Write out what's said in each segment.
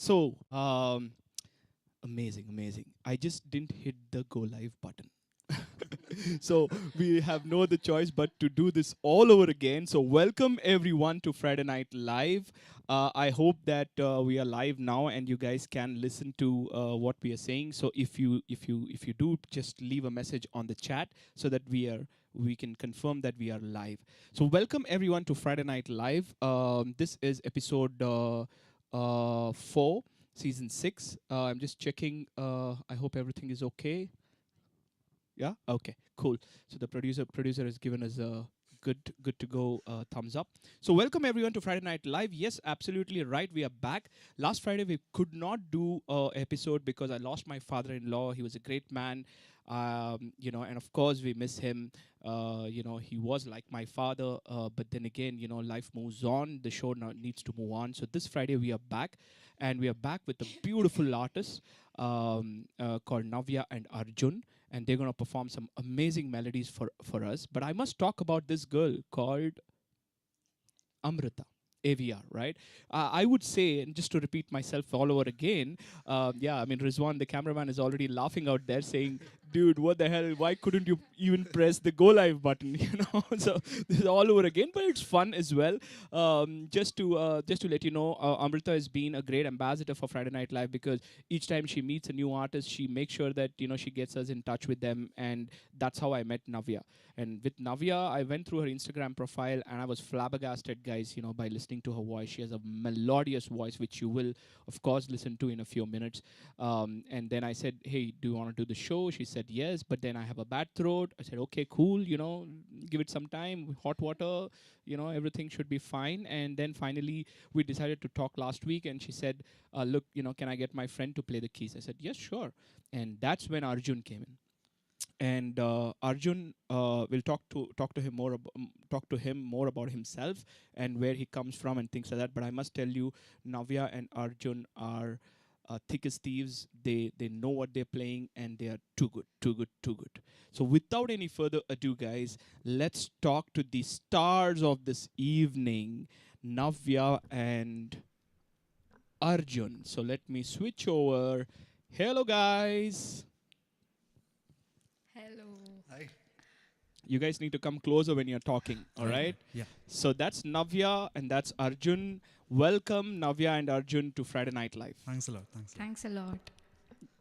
So, amazing, amazing. I just didn't hit the go live button. So we have no other choice but to do this all over again. So welcome everyone to Friday Night Live. I hope that we are live now and you guys can listen to what we are saying. So if you do, just leave a message on the chat so that we can confirm that we are live. So welcome everyone to Friday Night Live. This is episode 4, season 6. I'm just checking. I hope everything is okay. Yeah. Okay. Cool. So the producer has given us a good to go thumbs up. So welcome everyone to Friday Night Live. Yes, absolutely right. We are back. Last Friday we could not do a episode because I lost my father-in-law. He was a great man. And of course we miss him. He was like my father. But then again, life moves on. The show now needs to move on. So this Friday we are back, and we are back with a beautiful artist called Navya and Arjun, and they're going to perform some amazing melodies for us. But I must talk about this girl called Amrita. AVR, right? I would say, and just to repeat myself all over again, Rizwan, the cameraman, is already laughing out there saying, dude, what the hell? Why couldn't you even press the go live button? So this is all over again, but it's fun as well. Just to let you know, Amrita has been a great ambassador for Friday Night Live because each time she meets a new artist, she makes sure that she gets us in touch with them, and that's how I met Navya. And with Navya, I went through her Instagram profile and I was flabbergasted, guys, by listening to her voice. She has a melodious voice, which you will, of course, listen to in a few minutes. And then I said, hey, do you want to do the show? She said yes, but then I have a bad throat. I said, okay, cool, give it some time, hot water, everything should be fine. And then finally, we decided to talk last week, and she said, look, can I get my friend to play the keys? I said, yes, sure. And that's when Arjun came in, and Arjun will talk to him more about himself and where he comes from and things like that. But I must tell you, Navya and Arjun are thick as thieves. They know what they're playing, and they are too good, too good, too good. So without any further ado, guys, let's talk to the stars of this evening, Navya and Arjun. So let me switch over. Hello, guys. Hello. Hi. You guys need to come closer when you're talking, all Okay. right? Yeah. So that's Navya and that's Arjun. Welcome, Navya and Arjun, to Friday Night Live. Thanks a lot. Thanks a lot. Thanks a lot.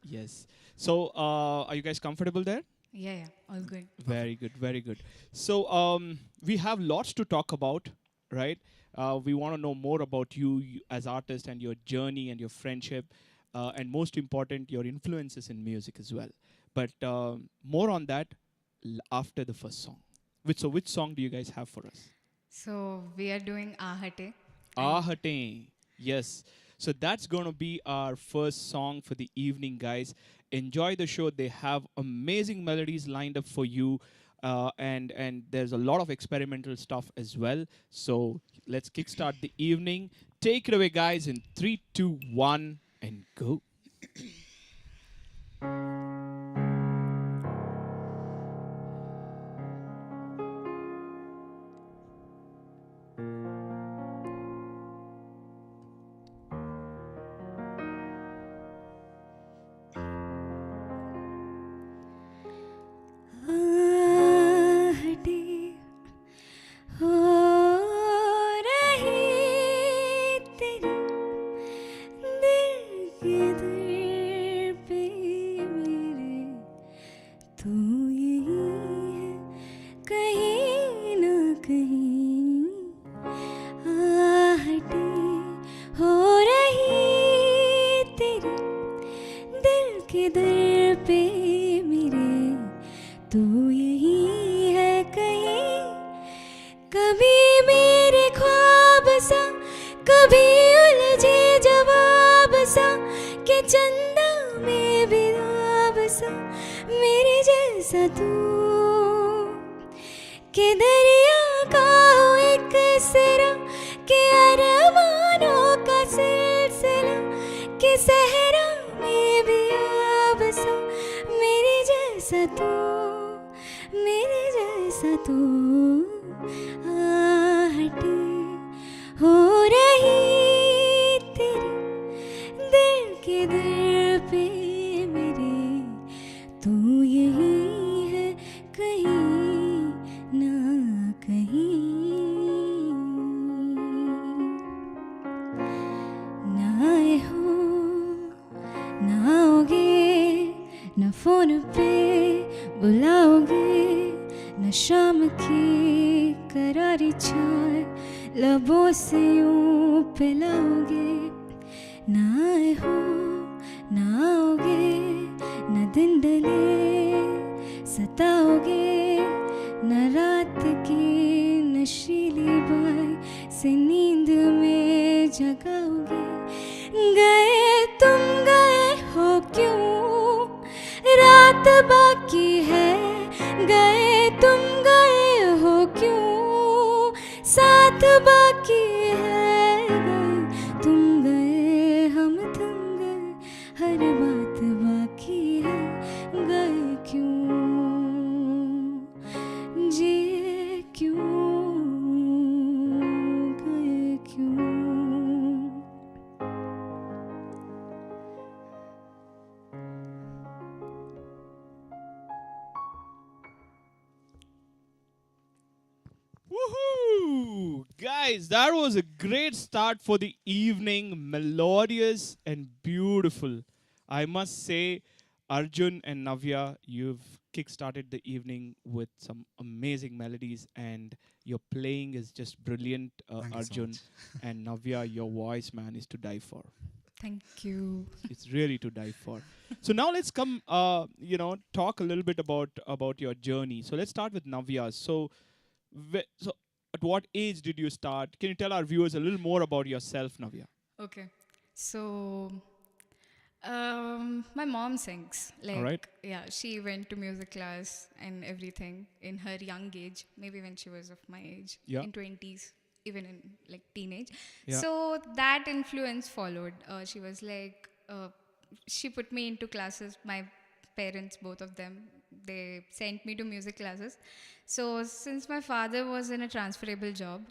Yes. So, are you guys comfortable there? Yeah, all good. Very good, very good. So, we have lots to talk about, right? We want to know more about you as artist and your journey and your friendship, and most important, your influences in music as well. But more on that after the first song. Which song do you guys have for us? So we are doing Ahate. Ahate. Yes. So that's going to be our first song for the evening, guys. Enjoy the show. They have amazing melodies lined up for you. And there's a lot of experimental stuff as well. So let's kickstart the evening. Take it away, guys, in 3, 2, 1, and go. आहटे हो रही तेरी दिल के दर पे मेरे तू यही है कहीं ना कहीं आहटे हो रही तेरी दिल के दर पे मेरे तू यही है कहीं कभी मेरे ख्वाब सा कभी उलझे जवाब सा कि चंदा में भी आब सा मेरे जैसा तू कि दरिया का हो एक सिरा कि अरमानों का सिलसिला कि सहरा में भी आब सा मेरे जैसा तू आहटे हो रही तेरी बुलाओगे न शाम की करारी चाय लबों से यूं पिलाओगे न आए हो न आओगे न दिन ढले सताओगे न रात की नशीली बाई से नींद में जगाओगे गए तुम गए हो क्यों रात बाकी है गए तुम गए हो क्यों साथ बाकी है गए तुम गए हम थम गए हर बात बाकी है गए क्यों जिए क्यों गए क्यों Woohoo! Guys, that was a great start for the evening. Melodious and beautiful. I must say, Arjun and Navya, you've kick-started the evening with some amazing melodies, and your playing is just brilliant, Thank you so Arjun. much. And Navya, your voice, man, is to die for. Thank you. It's really to die for. So now let's come, talk a little bit about your journey. So let's start with Navya. So at what age did you start? Can you tell our viewers a little more about yourself, Navya? Okay. So, my mom sings. All right. Like, yeah, she went to music class and everything in her young age, maybe when she was of my age, Yeah. in 20s, even in like teenage. Yeah. So that influence followed. She was like, she put me into classes. My parents, both of them, they sent me to music classes. So since my father was in a transferable job,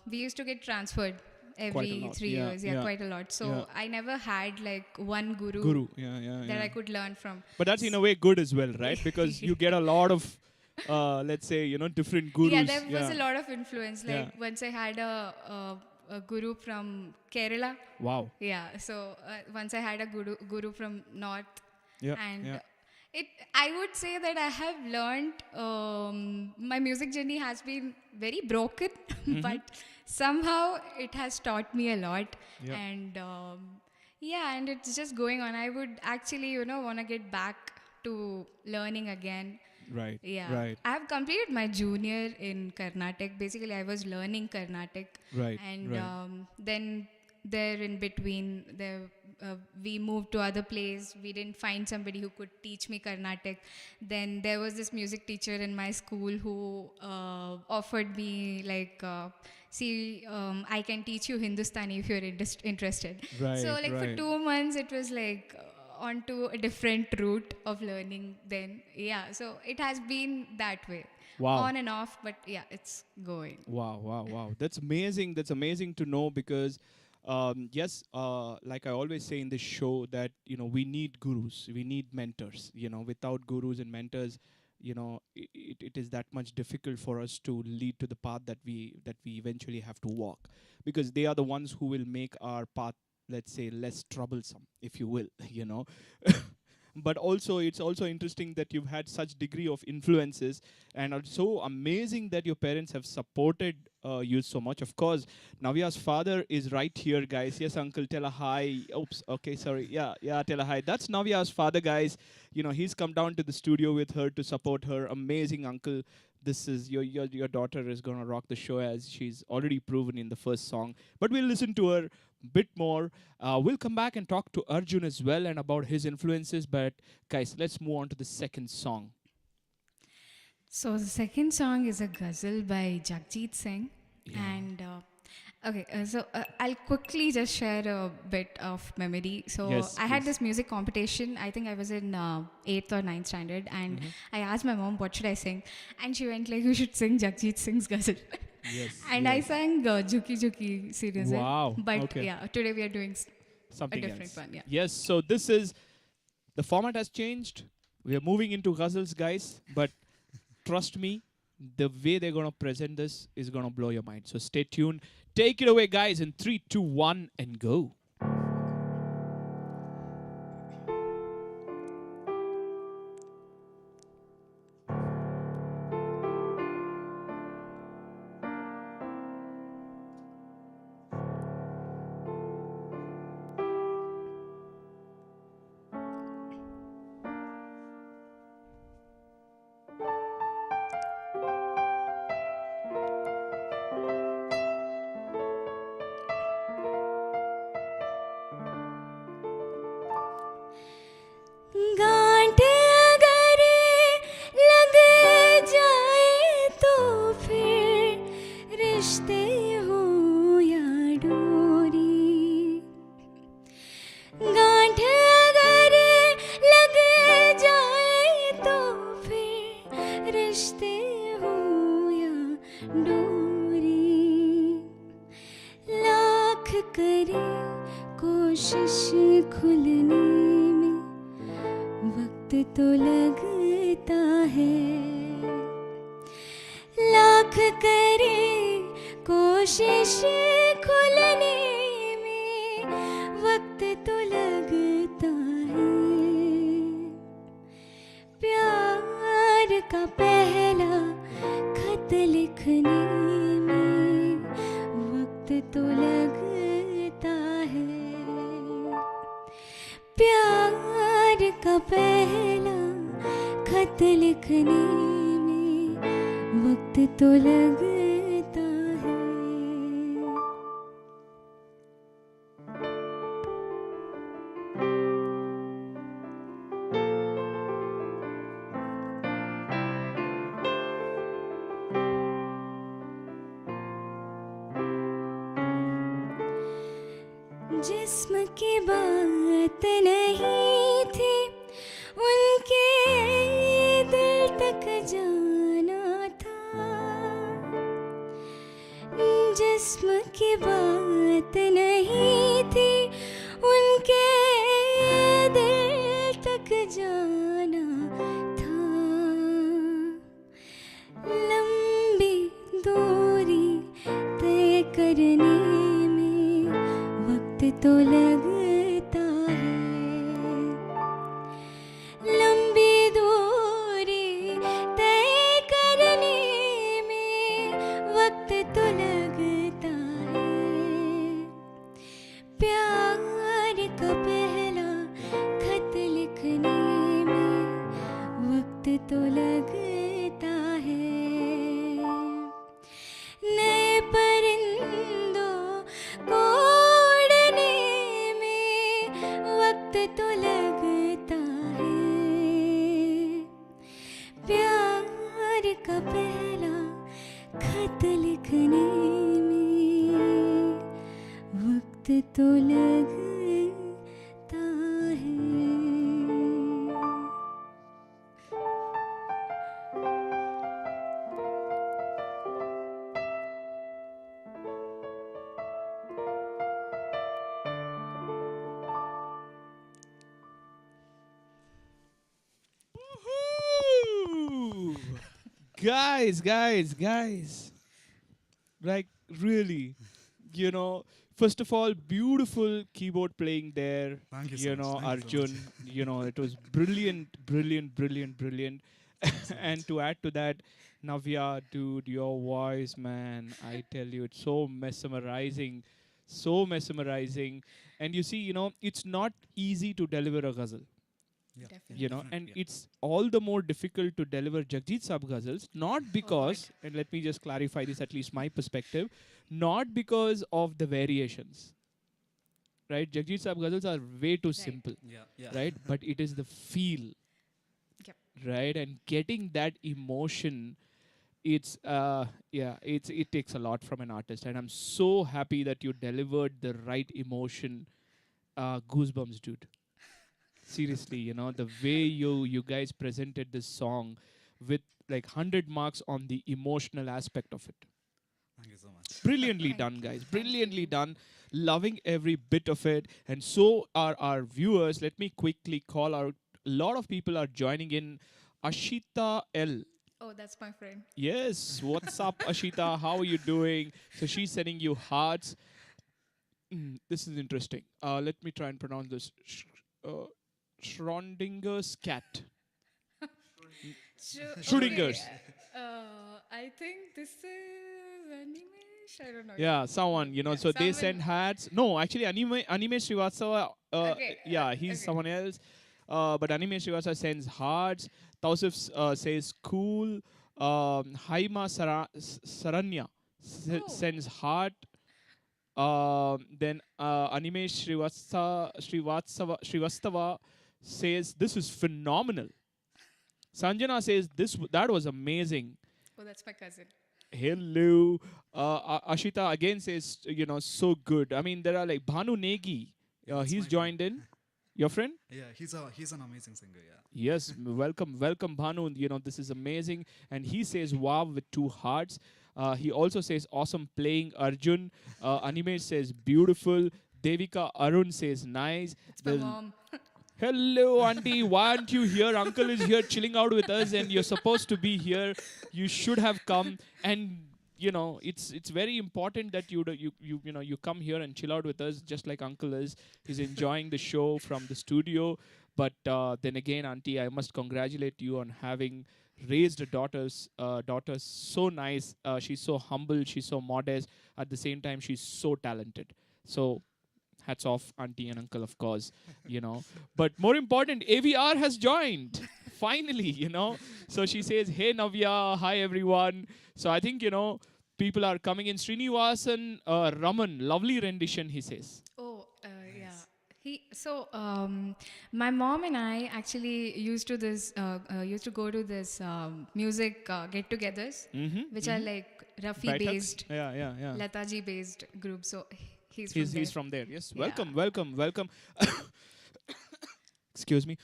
we used to get transferred Quite a every lot. 3 years. Yeah, Yeah. quite a lot. So Yeah. I never had like one guru, Guru. Yeah. that I could learn from. But that's in a way good as well, right? Because you get a lot of, let's say, different gurus. Yeah, there was a lot of influence. Like Yeah. once I had a guru from Kerala. Wow. Yeah, so once I had a guru from North, Yeah. and Yeah. I would say that I have learned. My music journey has been very broken, but somehow it has taught me a lot. Yeah. And yeah, and it's just going on. I would actually, want to get back to learning again. Right. Yeah. Right. I have completed my junior in Carnatic. Basically, I was learning Carnatic. Right. And Right. then there in between, we moved to other place. We didn't find somebody who could teach me Carnatic. Then there was this music teacher in my school who offered me like, I can teach you Hindustani if you're interested. Right. So like for Right. 2 months, it was like onto a different route of learning then. Yeah, so it has been that way. Wow. On and off, but yeah, it's going. Wow. That's amazing. That's amazing to know because, yes, like I always say in this show that, we need gurus, we need mentors. Without gurus and mentors, it is that much difficult for us to lead to the path that we eventually have to walk, because they are the ones who will make our path, let's say, less troublesome, if you will. But also it's also interesting that you've had such degree of influences, and it's so amazing that your parents have supported you so much. Of course, Navya's father is right here, guys. Yes, uncle, tell a hi. Oops, okay, sorry. Yeah, tell a hi. That's Navya's father, guys. He's come down to the studio with her to support her. Amazing uncle. This is your daughter is gonna rock the show, as she's already proven in the first song. But we'll listen to her bit more. We'll come back and talk to Arjun as well and about his influences. But guys, let's move on to the second song. So the second song is a ghazal by Jagjit Singh. Yeah. And so I'll quickly just share a bit of memory. So Yes, I had please. this music competition. I think I was in 8th or 9th standard, and I asked my mom, what should I sing? And she went like, you should sing Jagjit Singh's ghazal. Yes. And I sang Jhuki Jhuki series. Wow, But okay. yeah, today we are doing Something a different else. one, yeah. Yes, so this is the format has changed. We are moving into ghazals, guys, but trust me, the way they're gonna present this is gonna blow your mind. So stay tuned. Take it away, guys, in 3, 2, 1, and go. रिश्ते हो या डोरी, लाख करे कोशिश खुलने में वक्त तो लगता है, लाख करे कोशिश खुलने में वक्त तो लगता है। प्यार का पहला खत लिखने में वक्त तो लगता है, प्यार का पहला खत लिखने में वक्त तो लगता है। जिस्म की बात नहीं थी, उनके दिल तक जाना था। जिस्म की बात नहीं थी, उनके दिल तक जाना था। लंबी दूरी तय करने तो लगता है, लंबी दूरी तय करने में वक्त तो लगता है। प्यार का पहला खत लिखने में वक्त तो लगता है। नए परिंदों को तो लगता है, प्यार का पहला खत लिखने में वक्त तो लगता है। Guys, like really, first of all, beautiful keyboard playing there. Thank you so much. Thank you so Arjun, much. it was brilliant. And to add to that, Navya, dude, your voice, man, I tell you, it's so mesmerizing, so mesmerizing. And you see, it's not easy to deliver a ghazal. Yeah. Definitely. And Yeah. it's all the more difficult to deliver Jagjit Sahab ghazals, not because, and let me just clarify this, at least my perspective, not because of the variations, right? Jagjit Sahab ghazals are way too simple, Yeah. right? But it is the feel, Yep. right? And getting that emotion, it takes a lot from an artist, and I'm so happy that you delivered the right emotion. Goosebumps, dude. Seriously, the way you guys presented this song with like 100 marks on the emotional aspect of it. Thank you so much. Brilliantly Thank done, you. guys. Thank Brilliantly you. done. Loving every bit of it. And so are our viewers. Let me quickly call out. A lot of people are joining in. Ashita L. Oh, that's my friend. Yes. What's up, Ashita? How are you doing? So she's sending you hearts. This is interesting. Let me try and pronounce this. Schrodinger's cat. Schrodinger's. I think this is Animesh. I don't know. Yeah, someone, so they someone- send hats. No, actually, Anime Srivastava, Okay, yeah, he's okay. someone else. But Anime Srivastava sends hearts. Tausif says cool. Hema Saranya Oh. sends heart. Then Anime Srivastava says this is phenomenal. Sanjana says that was amazing. Oh, that's my cousin. Hello. Ashita again says, so good. I mean, there are like Bhanu Negi. Yeah, that's He's my joined in. Your friend? Yeah, he's an amazing singer. Yeah. Yes, welcome, Bhanu. This is amazing. And he says wow with two hearts. He also says awesome playing. Arjun, Anime says beautiful. Devika Arun says nice. It's my mom. Hello, auntie. Why aren't you here? Uncle is here chilling out with us, and you're supposed to be here. You should have come. And it's very important that you come here and chill out with us, just like Uncle is. He's enjoying the show from the studio. But then again, auntie, I must congratulate you on having raised a daughters so nice. She's so humble. She's so modest. At the same time, she's so talented. So hats off, auntie and uncle, of course. But more important, AVR has joined. Finally. So she says, hey, Navya, hi, everyone. So I think, people are coming in. Srinivasan Raman, lovely rendition, he says. Oh, yeah. My mom and I actually used to go to this music get-togethers, which are like Rafi based, Yeah. Lataji based group. So He's from there. Yes. Yeah. Welcome. Excuse me.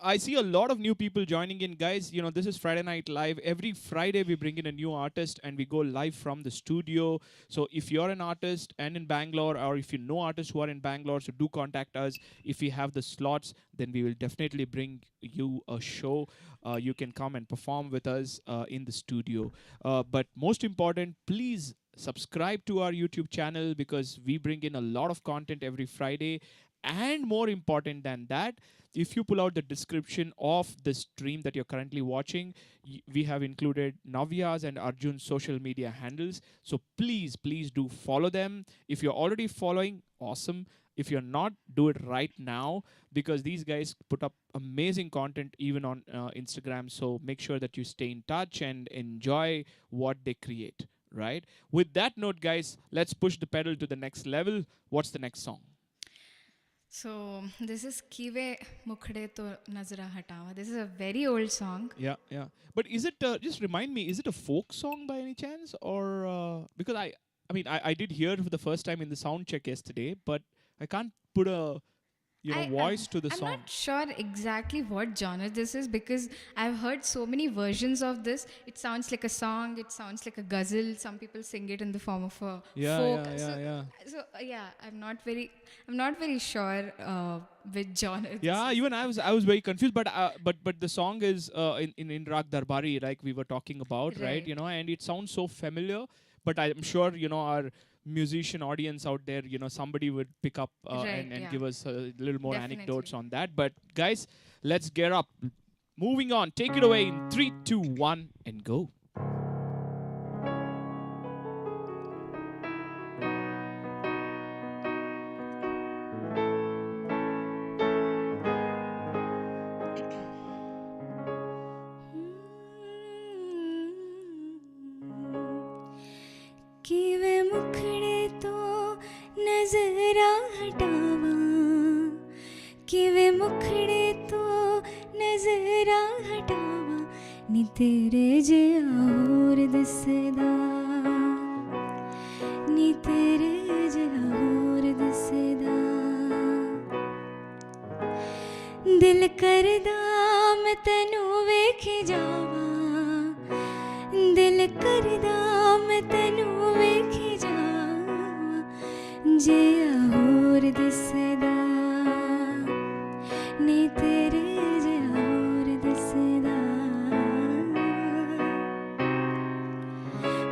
I see a lot of new people joining in, guys. This is Friday Night Live. Every Friday we bring in a new artist and we go live from the studio. So if you're an artist and in Bangalore, or if you know artists who are in Bangalore, so do contact us. If we have the slots, then we will definitely bring you a show. You can come and perform with us in the studio. But most important, please subscribe to our YouTube channel, because we bring in a lot of content every Friday. And more important than that, if you pull out the description of the stream that you're currently watching, we have included Navya's and Arjun's social media handles. So please do follow them. If you're already following, awesome. If you're not, do it right now, because these guys put up amazing content even on Instagram. So make sure that you stay in touch and enjoy what they create, right? With that note, guys, let's push the pedal to the next level. What's the next song? So this is Kive Mukhde To Nazra Hatawa. This is a very old song. Yeah. But is it, just remind me, is it a folk song by any chance? Or, because I did hear it for the first time in the sound check yesterday, but I can't put a voice to the song. I'm not sure exactly what genre this is, because I've heard so many versions of this. It sounds like a song, it sounds like a ghazal. Some people sing it in the form of a folk. So I'm not very sure which genre. Yeah, even I was very confused. But the song is in Rag Darbari, like we were talking about, right? And it sounds so familiar. But I'm sure our musician audience out there, somebody would pick up and give us a little more anecdotes on that. But guys, let's get up. Moving on. Take it away in 3, 2, 1, and go. किवे मुखड़े तो नजरा हटावा किवे मुखड़े तो नजरा हटावा नी तेरे जे और दिसदा नी तेरे जे और दिसदा दिल करदा मैं तैनू वेखी जावा दिल करदा मैं तैनू वेखी जावा जे और दिसदा नी तेरे जे और दिसदा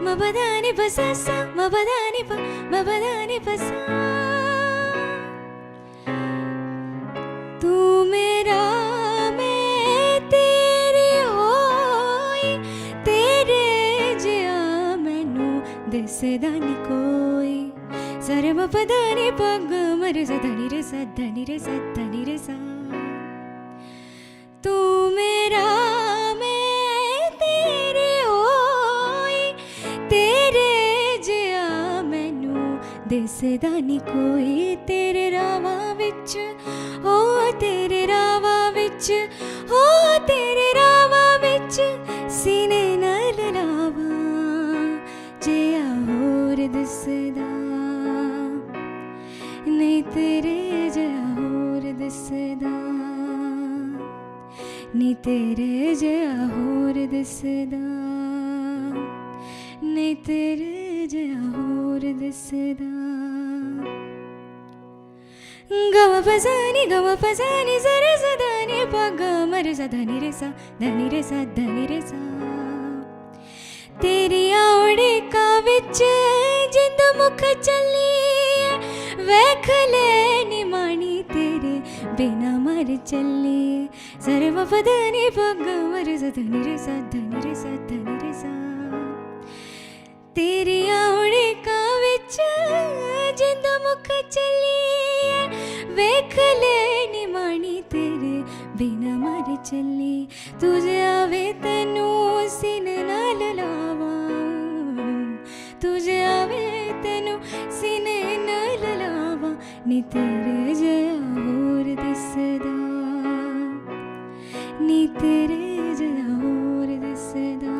मबदानी बसासा मबदानी बसा तू मेरा मैं तेरी होई तेरे जिया मैनू दिसदा नी कोई सरे मपदानी पग मरे सधनी रे सधनी रे सा तू मेरा मैं तेरी होई तेरे जिया मैनू दिसदा नी कोई तेरे रावां विच ओ तेरे रावां विच ओ तेरे रावां विच सीने नाल लावां जिया होर दिसदा नहीं तेरे जिया होर दिसदा तेरे जया होर दिसदा नी तेरे जया होर दिसदा गम पजानी जरा सदानी पग मर सा धनी रे सा धनी रे सा धनी रे सा तेरी औड़े का विच जिंद मुख चली वेख ले नी मानी तेरे बिना मर चली सर्व पदनी पग मर सा धनी रे सा धनी रे सा धनी रे सा तेरी औड़े का विच जिंद मुख चली वेख ले नी मानी तेरे बिना मर चली तुझे आवे तैनू सीने नाल लावा तुझे आवे तैनू सीने नाल लावा नी तेरे जया होर दिसदा नी तेरे जया होर दिसदा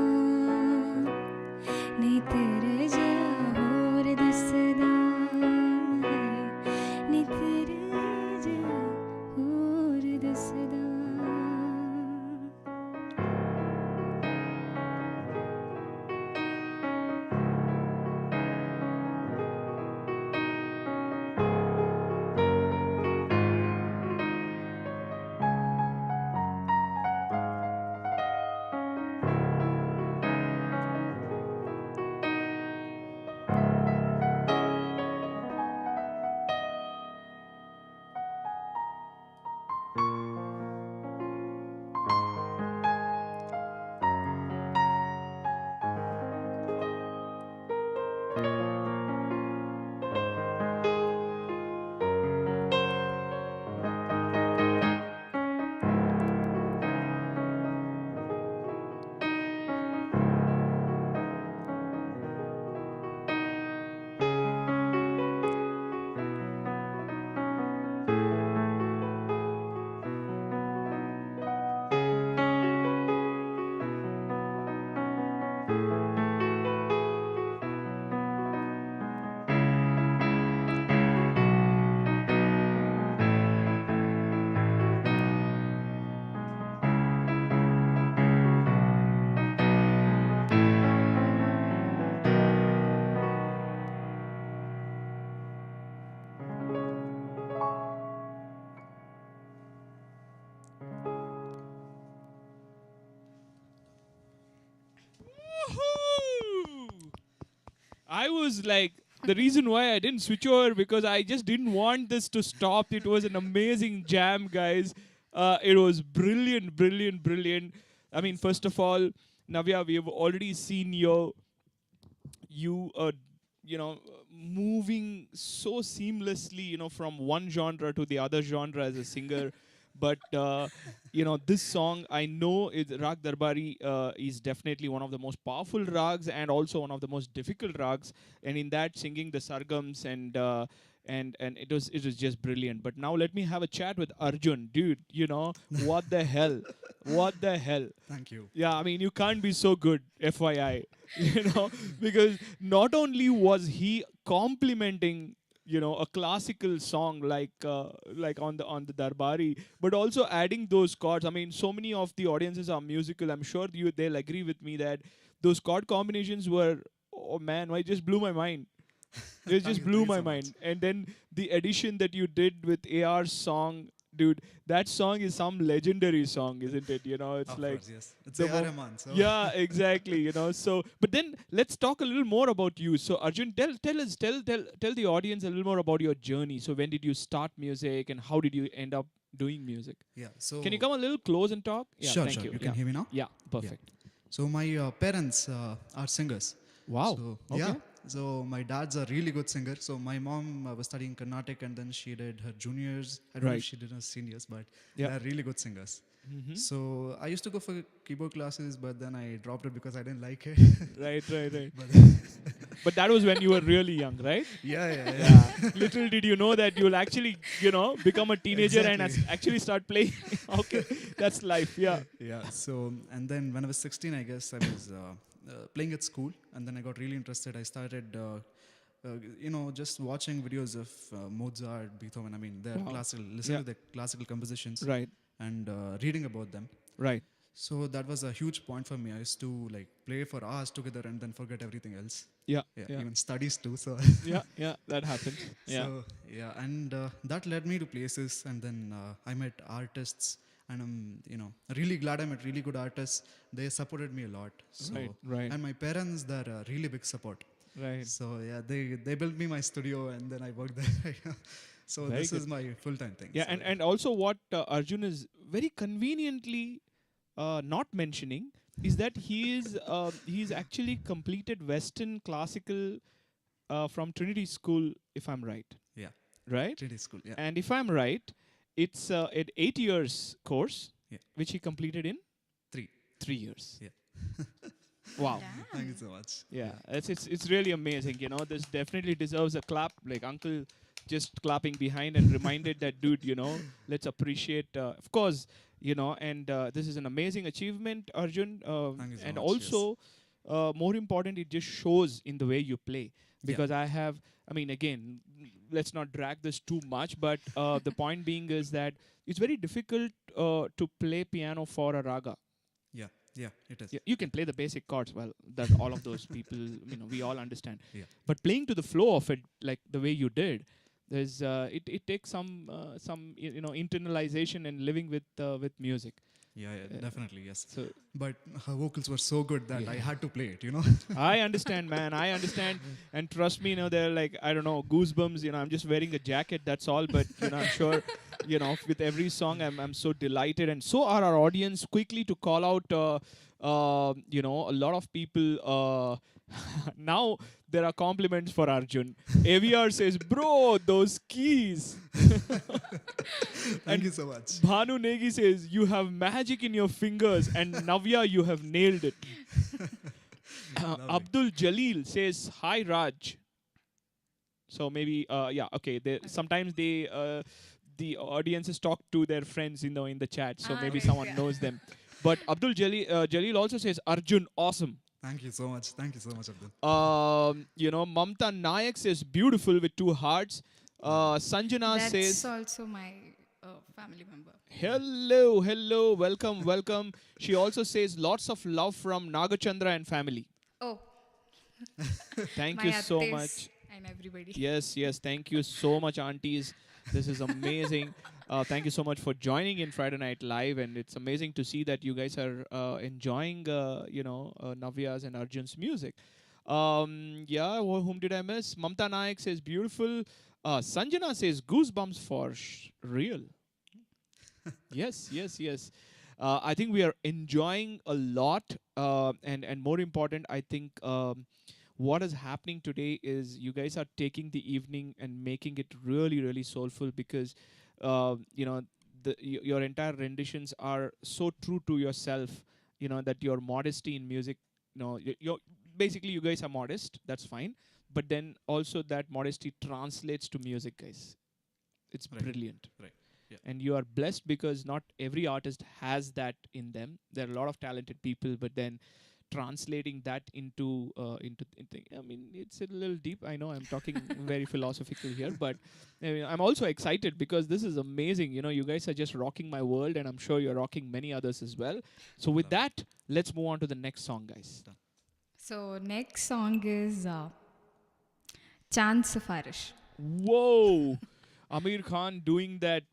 नी तेरे जया होर दिसदा नी तेरे जया होर दिसदा I was like, the reason why I didn't switch over because I just didn't want this to stop. It was an amazing jam, guys. It was brilliant, brilliant, brilliant. I mean, first of all, Navya, we have already seen you moving so seamlessly, from one genre to the other genre as a singer. But this song, I know is Rag Darbari is definitely one of the most powerful rags and also one of the most difficult rags. And in that, singing the sargams and it was just brilliant. But now let me have a chat with Arjun, dude. What the hell? What the hell? Thank you. Yeah, I mean, you can't be so good, FYI, because not only was he complimenting, a classical song like on the Darbari, but also adding those chords. I mean, so many of the audiences are musical. I'm sure they'll agree with me that those chord combinations were, oh man, it just blew my mind. It just blew Thank you my so much. mind. And then the addition that you did with AR's song, dude, that song is some legendary song, isn't it? It's Of like course, yes. It's the A.R. Rahman, so yeah, exactly. So, but then let's talk a little more about you. So, Arjun, tell the audience a little more about your journey. So, when did you start music, and how did you end up doing music? yeah. So Can you come a little close and talk? Yeah, sure, thank sure. you. You Yeah, can hear me now. yeah, Yeah. perfect. So my parents are singers. Wow. So Okay. yeah. So my dad's a really good singer. So my mom was studying Carnatic, and then she did her juniors. I don't know if Right. she did her seniors, but Yeah. they're really good singers. So I used to go for keyboard classes, but then I dropped it because I didn't like it. Right. but But that was when you were really young, right? yeah. Yeah. Little did you know that you'll actually, become a teenager and Exactly. actually start playing. Okay, that's life. Yeah. Yeah. So, and then when I was 16, I guess I was playing at school, and then I got really interested. I started, just watching videos of Mozart, Beethoven. I mean, they're Wow. classical, listening Yeah. to the classical compositions, Right. and reading about them. Right. So that was a huge point for me. I used to like play for hours together and then forget everything else. Yeah, Yeah, yeah, even studies too. So, yeah. That happens. Yeah, so yeah, and that led me to places, and then I met artists, and I'm really glad I met really good artists. They supported me a lot. right, So, right, and my parents, they're really big support. right. So yeah, they built me my studio, and then I worked there. So Very this good. is my full time thing. Yeah, So and also what Arjun is very conveniently not mentioning is that he's actually completed Western classical from Trinity School, if I'm right. yeah, Right? Trinity School. Yeah, And if I'm right, it's an 8 years course, yeah, which he completed in three. 3 years. Yeah, Wow. thank you Damn. so much. Yeah, it's really amazing. This definitely deserves a clap. Like Uncle just clapping behind and reminded that dude. Let's appreciate. Of course, and this is an amazing achievement, Arjun. Thank you so And much. Yes. also, more important, it just shows in the way you play. Yeah. Because I mean, again, let's not drag this too much. But the point being is that it's very difficult to play piano for a raga. Yeah. Yeah. It is. You can play the basic chords well, that all of those people, we all understand. Yeah. But playing to the flow of it, like the way you did, there's it takes some internalization and living with music. Yeah. Yeah. Definitely. Yes. So But her vocals were so good that I yeah. had to play it. You know. I understand, man. I understand, and trust me, they're like, I don't know, goosebumps. I'm just wearing a jacket. That's all. But I'm sure, with every song, I'm so delighted, and so are our audience. Quickly to call out, a lot of people. Now there are compliments for Arjun. AVR says, "Bro, those keys." Thank And you so much. Bhanu Negi says, "You have magic in your fingers," and Navya, you have nailed it. Lovely. Abdul Jalil says, "Hi Raj." So maybe yeah, okay. Sometimes the audiences talk to their friends in the chat, so maybe Nice, someone yeah. knows them. But Abdul Jalil also says, "Arjun, awesome." Thank you so much. Thank you so much, Abdul. Mamta Nayak says, "Beautiful," with two hearts. Sanjana That's says, also my family member. "Hello, hello, welcome, welcome." She also says, "Lots of love from Nagachandra and family." Oh, Thank my you so attes much. and everybody. Yes, yes. Thank you so much, aunties. This is amazing. Thank you so much for joining in Friday Night Live, and it's amazing to see that you guys are enjoying, Navya's and Arjun's music. Yeah, whom did I miss? Mamta Naik says beautiful. Sanjana says goosebumps for real. Yes, yes, yes. I think we are enjoying a lot, and more important, I think what is happening today is you guys are taking the evening and making it really, really soulful because uh, you know your entire renditions are so true to yourself. That your modesty in music. You're basically you guys are modest. That's fine, but then also that modesty translates to music, guys. It's Right. brilliant, Right. Yeah. and you are blessed because not every artist has that in them. There are a lot of talented people, but then translating that into I mean, it's a little deep. I know I'm talking very philosophical here, but I mean, I'm also excited because this is amazing. You guys are just rocking my world, and I'm sure you're rocking many others as well. So with Love that, let's move on to the next song, guys. Done. So next song is Chand Safarish. Whoa. Amir Khan doing that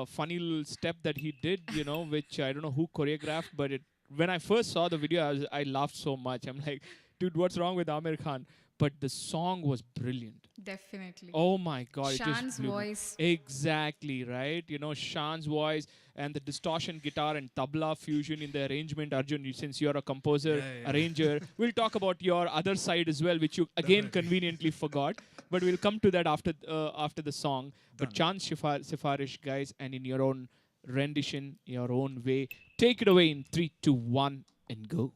funny little step that he did, which I don't know who choreographed, but when I first saw the video, I laughed so much. I'm like, dude, what's wrong with Amir Khan? But the song was brilliant. Definitely. Oh my God, it just Shan's blew me. voice. Exactly, right? Shan's voice and the distortion guitar and tabla fusion in the arrangement. Arjun, since you're a composer, Yeah, yeah, yeah. arranger, we'll talk about your other side as well, which you again Definitely. conveniently forgot. But we'll come to that after the song. But Done. Chand Sifarish, guys, and in your own rendition, your own way, take it away in 3, 2, 1, and go.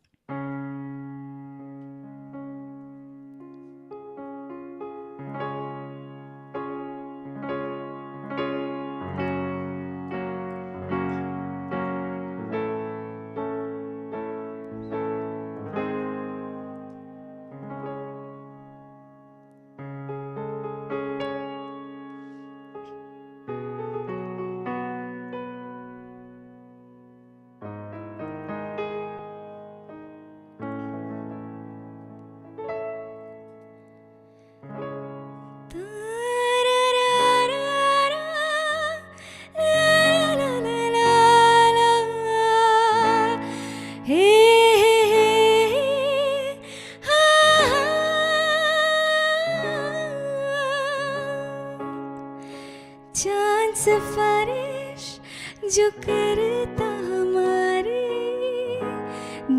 सिफारिश जो करता हमारी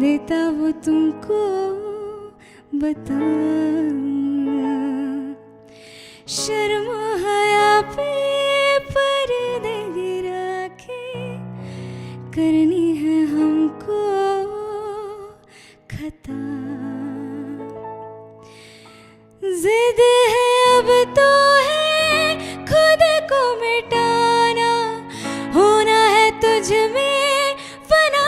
देता वो तुमको बता शर्म हया पे पर्दे गिरा के करनी है हमको खता जिद है अब तो है खुद को मिटाना होना है तुझ में फना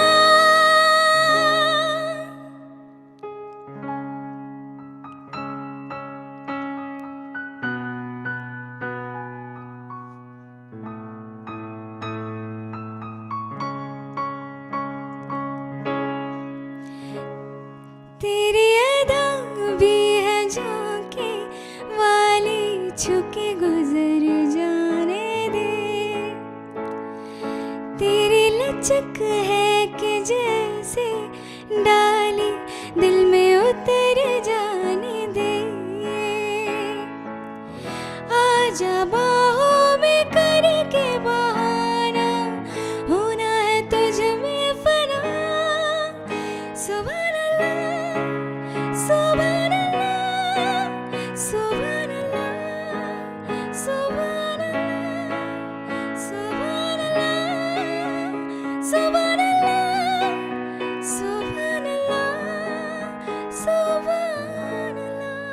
तेरी अदा भी है झांके वाली छुके गुजर जाने दे तेरी लचक है कि जैसे डाली दिल में उतर जाने दे आजा बाहों में करके बहाना होना है तुझ में फना सुभान अल्लाह सुभान अल्लाह सुभान अल्लाह सुभान अल्लाह सुभान अल्लाह सुभान अल्लाह सुभान अल्लाह सुभान अल्लाह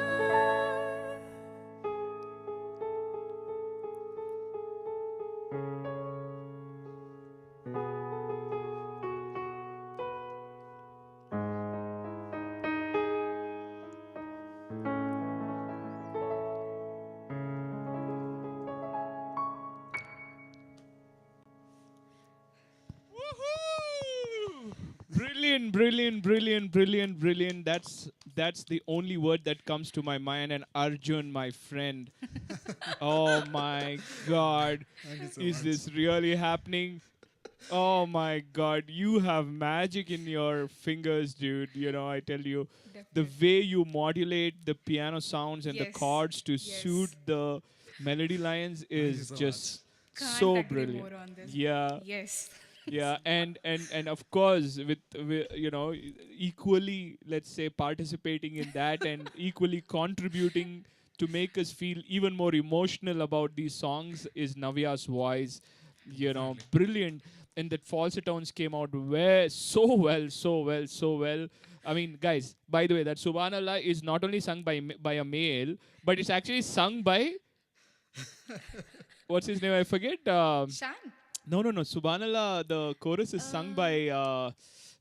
Woohoo! Brilliant, brilliant, brilliant, brilliant, brilliant. That's the only word that comes to my mind. And Arjun, my friend. Oh my God. Thank you so Is much. this really happening? Oh my God. You have magic in your fingers, dude. You know, I tell you. The way you modulate the piano sounds and the Yes. chords to Yes. suit the melody lines you is so just Can't so agree brilliant. more on this. Yeah. Yes. Yeah, and of course with you know equally, let's say, participating in that and equally contributing to make us feel even more emotional about these songs is Navya's voice. You know, brilliant. And that falsetones came out so well, so well, so well. I mean, guys, by the way, that Subhanallah is not only sung by a male, but it's actually sung by what's his name? I forget. Shan. No. Subhanallah, the chorus is sung by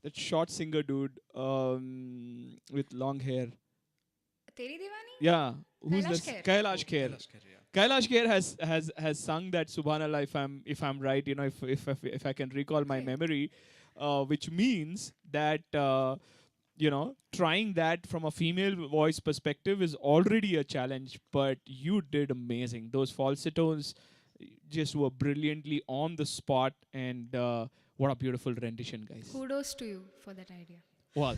that short singer dude with long hair. Teri Diwani? Yeah, who's Kailash this? Kher. Kailash Kher. Kailash Kher, yeah. Kailash Kher has sung that Subhanallah, if I'm right, you know, if I can recall my Okay. memory, which means that you know, trying that from a female voice perspective is already a challenge, but you did amazing. Those falsettos just were brilliantly on the spot, and what a beautiful rendition, guys. Kudos to you for that idea. Well,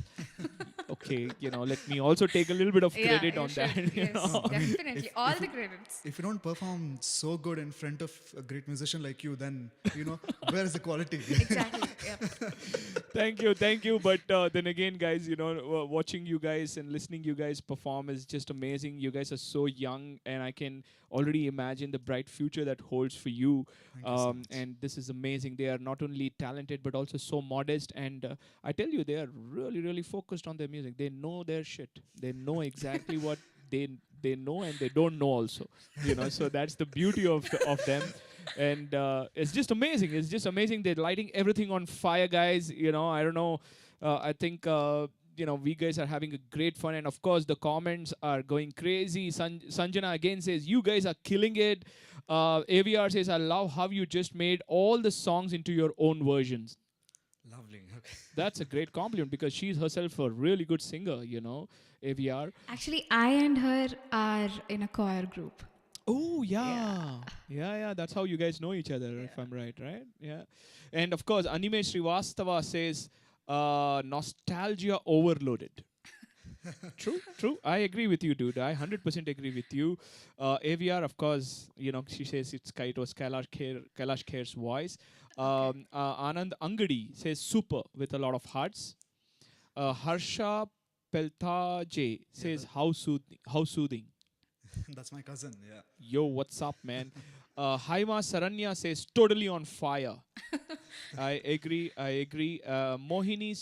okay, you know, let me also take a little bit of credit you on should. that. You Yes, know? definitely. All the credits. If you don't perform so good in front of a great musician like you, then, you know, where is the quality? Exactly. Yep. Thank you. But then again, guys, you know, watching you guys and listening you guys perform is just amazing. You guys are so young, and I can already imagine the bright future that holds for you. Thank you so much. And this is amazing. They are not only talented but also so modest. And I tell you, they are really, really focused on their music. They know their shit. They know exactly what they know, and they don't know also. You know, so that's the beauty of them. And it's just amazing. It's just amazing. They're lighting everything on fire, guys. You know, I don't know. I think you know, we guys are having a great fun, and of course the comments are going crazy. Sanjana again says you guys are killing it. AVR says I love how you just made all the songs into your own versions. Lovely. Okay. That's a great compliment because she's herself a really good singer. You know, AVR. Actually, I and her are in a choir group. Oh yeah. That's how you guys know each other, if I'm right? Yeah. And of course, Anime Srivastava says, nostalgia overloaded. True. I agree with you, dude. I 100% agree with you. AVR, of course, she says it was Kailash Kher's voice. Okay. Anand Angadi says super with a lot of hearts. Harsha Peltaje Yeah, says how soothing. that's my cousin. Yeah. Yo, what's up, man? Haima Saranya says totally on fire. I agree. Mohini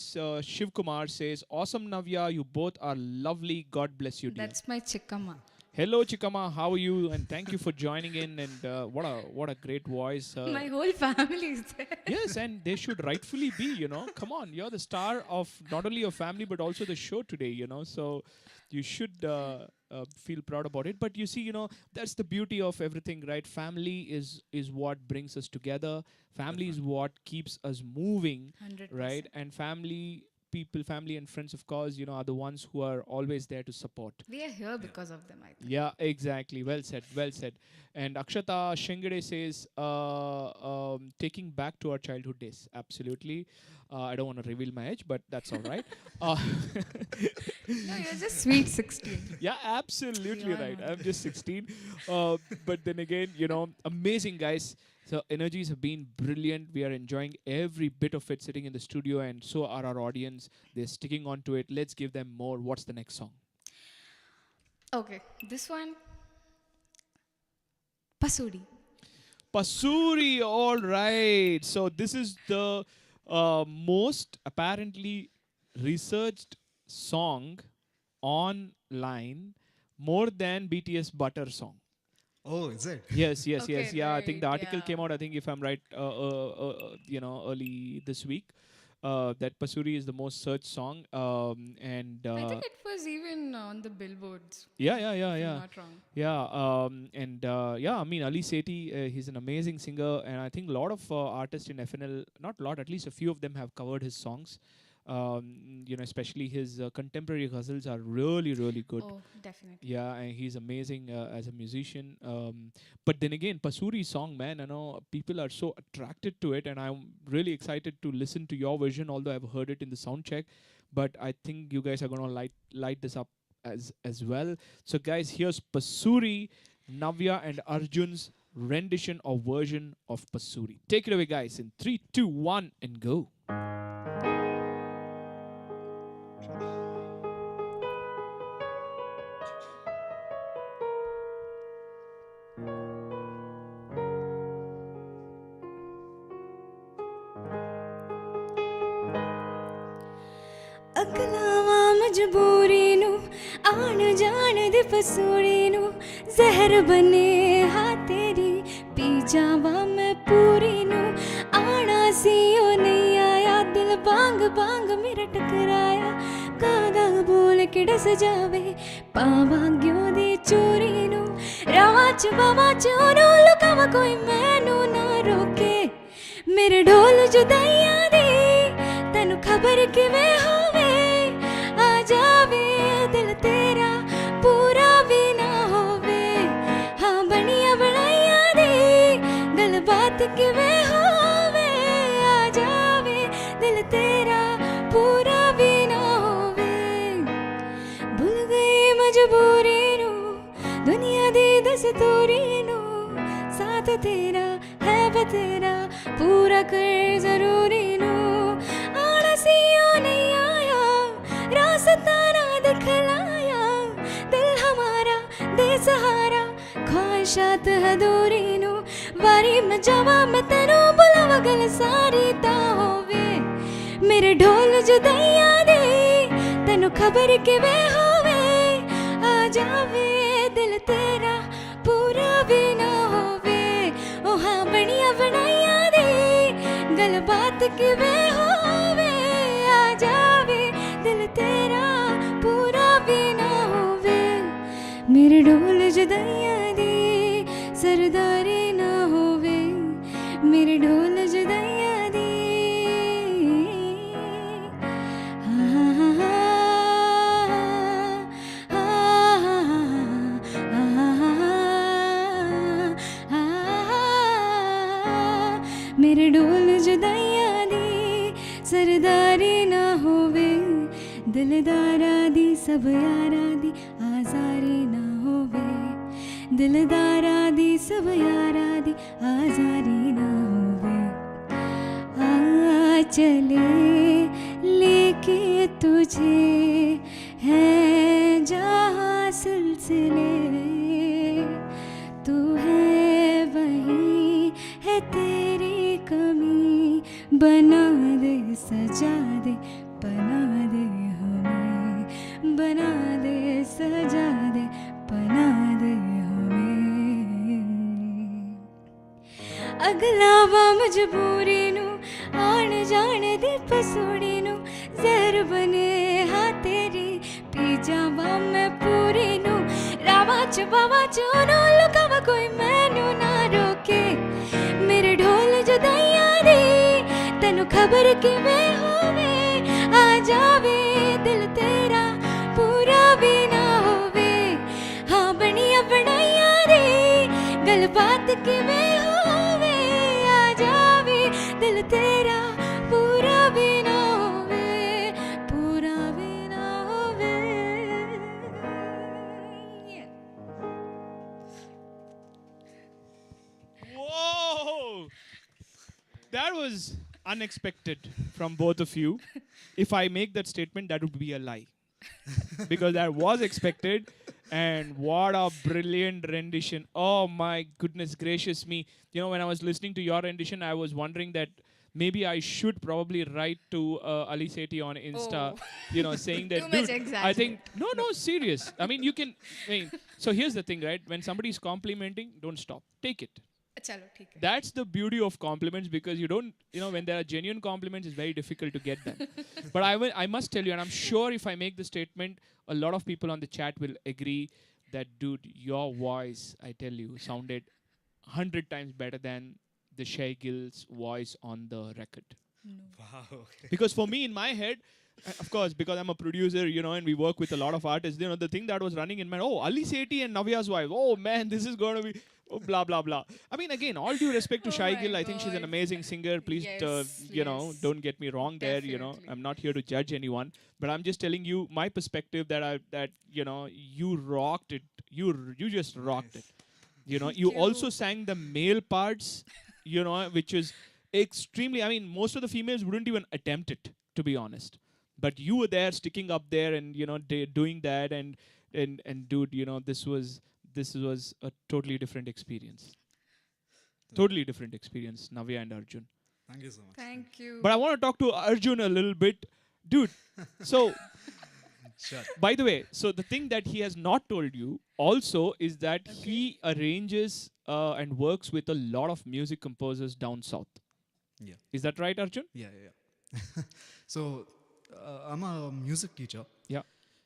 Shiv Kumar says awesome, Navya. You both are lovely. God bless you, dear. That's my chikama. Hello, Chikama. How are you? And thank you for joining in. And what a great voice. My whole family is there. Yes, and they should rightfully be. Come on, you're the star of not only your family but also the show today. So you should feel proud about it. But you see, that's the beauty of everything, right? Family is what brings us together. Family is what keeps us moving, 100%. right? And family and friends, of course, are the ones who are always there to support. We are here because of them, I think. Yeah, exactly. Well said. Well said. And Akshata Shengade says, taking back to our childhood days. Absolutely. I don't want to reveal my age, but that's all right. Uh, No, you're just sweet 16. yeah, absolutely You are right. not. I'm just 16. But then again, amazing, guys. So energies have been brilliant. We are enjoying every bit of it sitting in the studio, and so are our audience. They're sticking on to it. Let's give them more. What's the next song? Okay, this one. Pasuri. Pasuri, all right. So this is the most apparently researched song online more than BTS Butter song. Oh, is it? Yes. Okay, Yeah, I think the right, article yeah. came out. I think if I'm right, early this week. That Pasuri is the most searched song, and I think it was even on the billboards, yeah. if I'm not wrong. Yeah, I mean, Ali Sethi, he's an amazing singer, and I think a lot of artists in FNL, not a lot, at least a few of them have covered his songs. Especially his contemporary ghazals are really, really good. Oh, definitely. Yeah, and he's amazing as a musician. But then again, Pasuri song, man, I know people are so attracted to it, and I'm really excited to listen to your version. Although I've heard it in the sound check, but I think you guys are gonna light this up as well. So, guys, here's Pasuri, Navya and Arjun's rendition or version of Pasuri. Take it away, guys. In 3, 2, 1, and go. अकलावा मजबूरी नू आन जान दे पसूरी नू जहर बने हा तेरी P जावा मैं पूरी नू आना सी ओ नहीं आया दिल बांग बांग मेरा टकराया गागा बोल के डस जावे पावा क्यों दी चोरी नू रावाच बावाच ओनू लुकावा कोई मैनू ना रोके मेरे ढोल जुदाइयां दी तैनू खबर किवें होवे आ जावे दिल तेरा पूरा भी ना होवे हाँ बनिया बनाइया दे गल बात किवें होवे आ जावे दिल तेरा पूरा भी ना होवे भूल गई मजबूरी नू दुनिया दी दस्तूरी नू साथ तेरा है बतेरा पूरा कर जरूरी नू आना सियो नहीं आया रास्ता ना दिखलाया दिल हमारा दे सहारा ख्वाहिशात है दूरी नू वारी में जावा मैं तेनू बुलावा गल सारी ता होवे मेरे ढोल जुदाइयां दे तेनू खबर किवें होवे आ जावे दिल तेरा पूरा भी ना होवे ओ हाँ बनिया बनाइया दे गल बात किवें होवे आ जावे दिल तेरा पूरा भी ना होवे मेरे ढोल जुदाइयां दे सरदारी ना होवे मेरे ढोल जुदाइयां दे मेरे ढोल जुदाइयां दी सरदारी ना होवे दिलदारा दी सब यारा दी आजारी ना होवे दिलदारा दी सब यारा दी आजारी ना होवे आ चले लेके तुझे है जहाँ सिलसिले तू है वही है तेरी कमी बना दे सजा दे बना दे हमें बना दे सजा दे बना दे हमें अगला वा मजबूरी नू आण जाण दी पसूड़ी नू जहर बने हाँ तेरी पी जावा मैं पूरी नू रावा च बावा च ओनू लुकावा कोई मैनू ना रोके मेरे ढोल जुदाइयां दी तेनू खबर किवें होवे आ जावे दिल तेरा पूरा भी ना होवे हाँ बनिया बनाइयां दी गल बात किवें होवे आ जावे दिल तेरा पूरा भी ना होवे पूरा भी ना होवे Whoa! That was unexpected from both of you. If I make that statement, that would be a lie. Because that was expected. And what a brilliant rendition. Oh my goodness gracious me. You know, when I was listening to your rendition, I was wondering that maybe I should probably write to Ali Sethi on Insta, saying that, Too much dude, I think, exaggerate. no, serious. I mean, you can, so here's the thing, right? When somebody is complimenting, don't stop. Take it. चलो ठीक है That's the beauty of compliments, because you don't, when there are genuine compliments, it's very difficult to get them. But I must tell you, and I'm sure if I make the statement, a lot of people on the chat will agree that, dude, your voice, I tell you, sounded 100 times better than the Shay Gill's voice on the record. Wow. Okay. Because for me, in my head, of course, because I'm a producer, and we work with a lot of artists, the thing that was running in my, oh, Ali Sethi and Navya's wife, oh man, this is going to be, oh, blah, blah, blah. I mean, again, all due respect to Oh Shay my Gill, I think she's an God. amazing singer. Please, Yes, yes. don't get me wrong there, Definitely. I'm not here to judge anyone, but I'm just telling you my perspective that you rocked it. You just rocked it. You you. also sang the male parts, which is extremely, I mean, most of the females wouldn't even attempt it, to be honest. But you were there, sticking up there, and doing that, and dude, this was a totally different experience. Totally different experience, Navya and Arjun. Thank you so much. Thank you. But I want to talk to Arjun a little bit, dude. So, Sure. by the way, so the thing that he has not told you also is that he arranges and works with a lot of music composers down south. Yeah. Is that right, Arjun? Yeah. So I'm a music teacher. Yeah.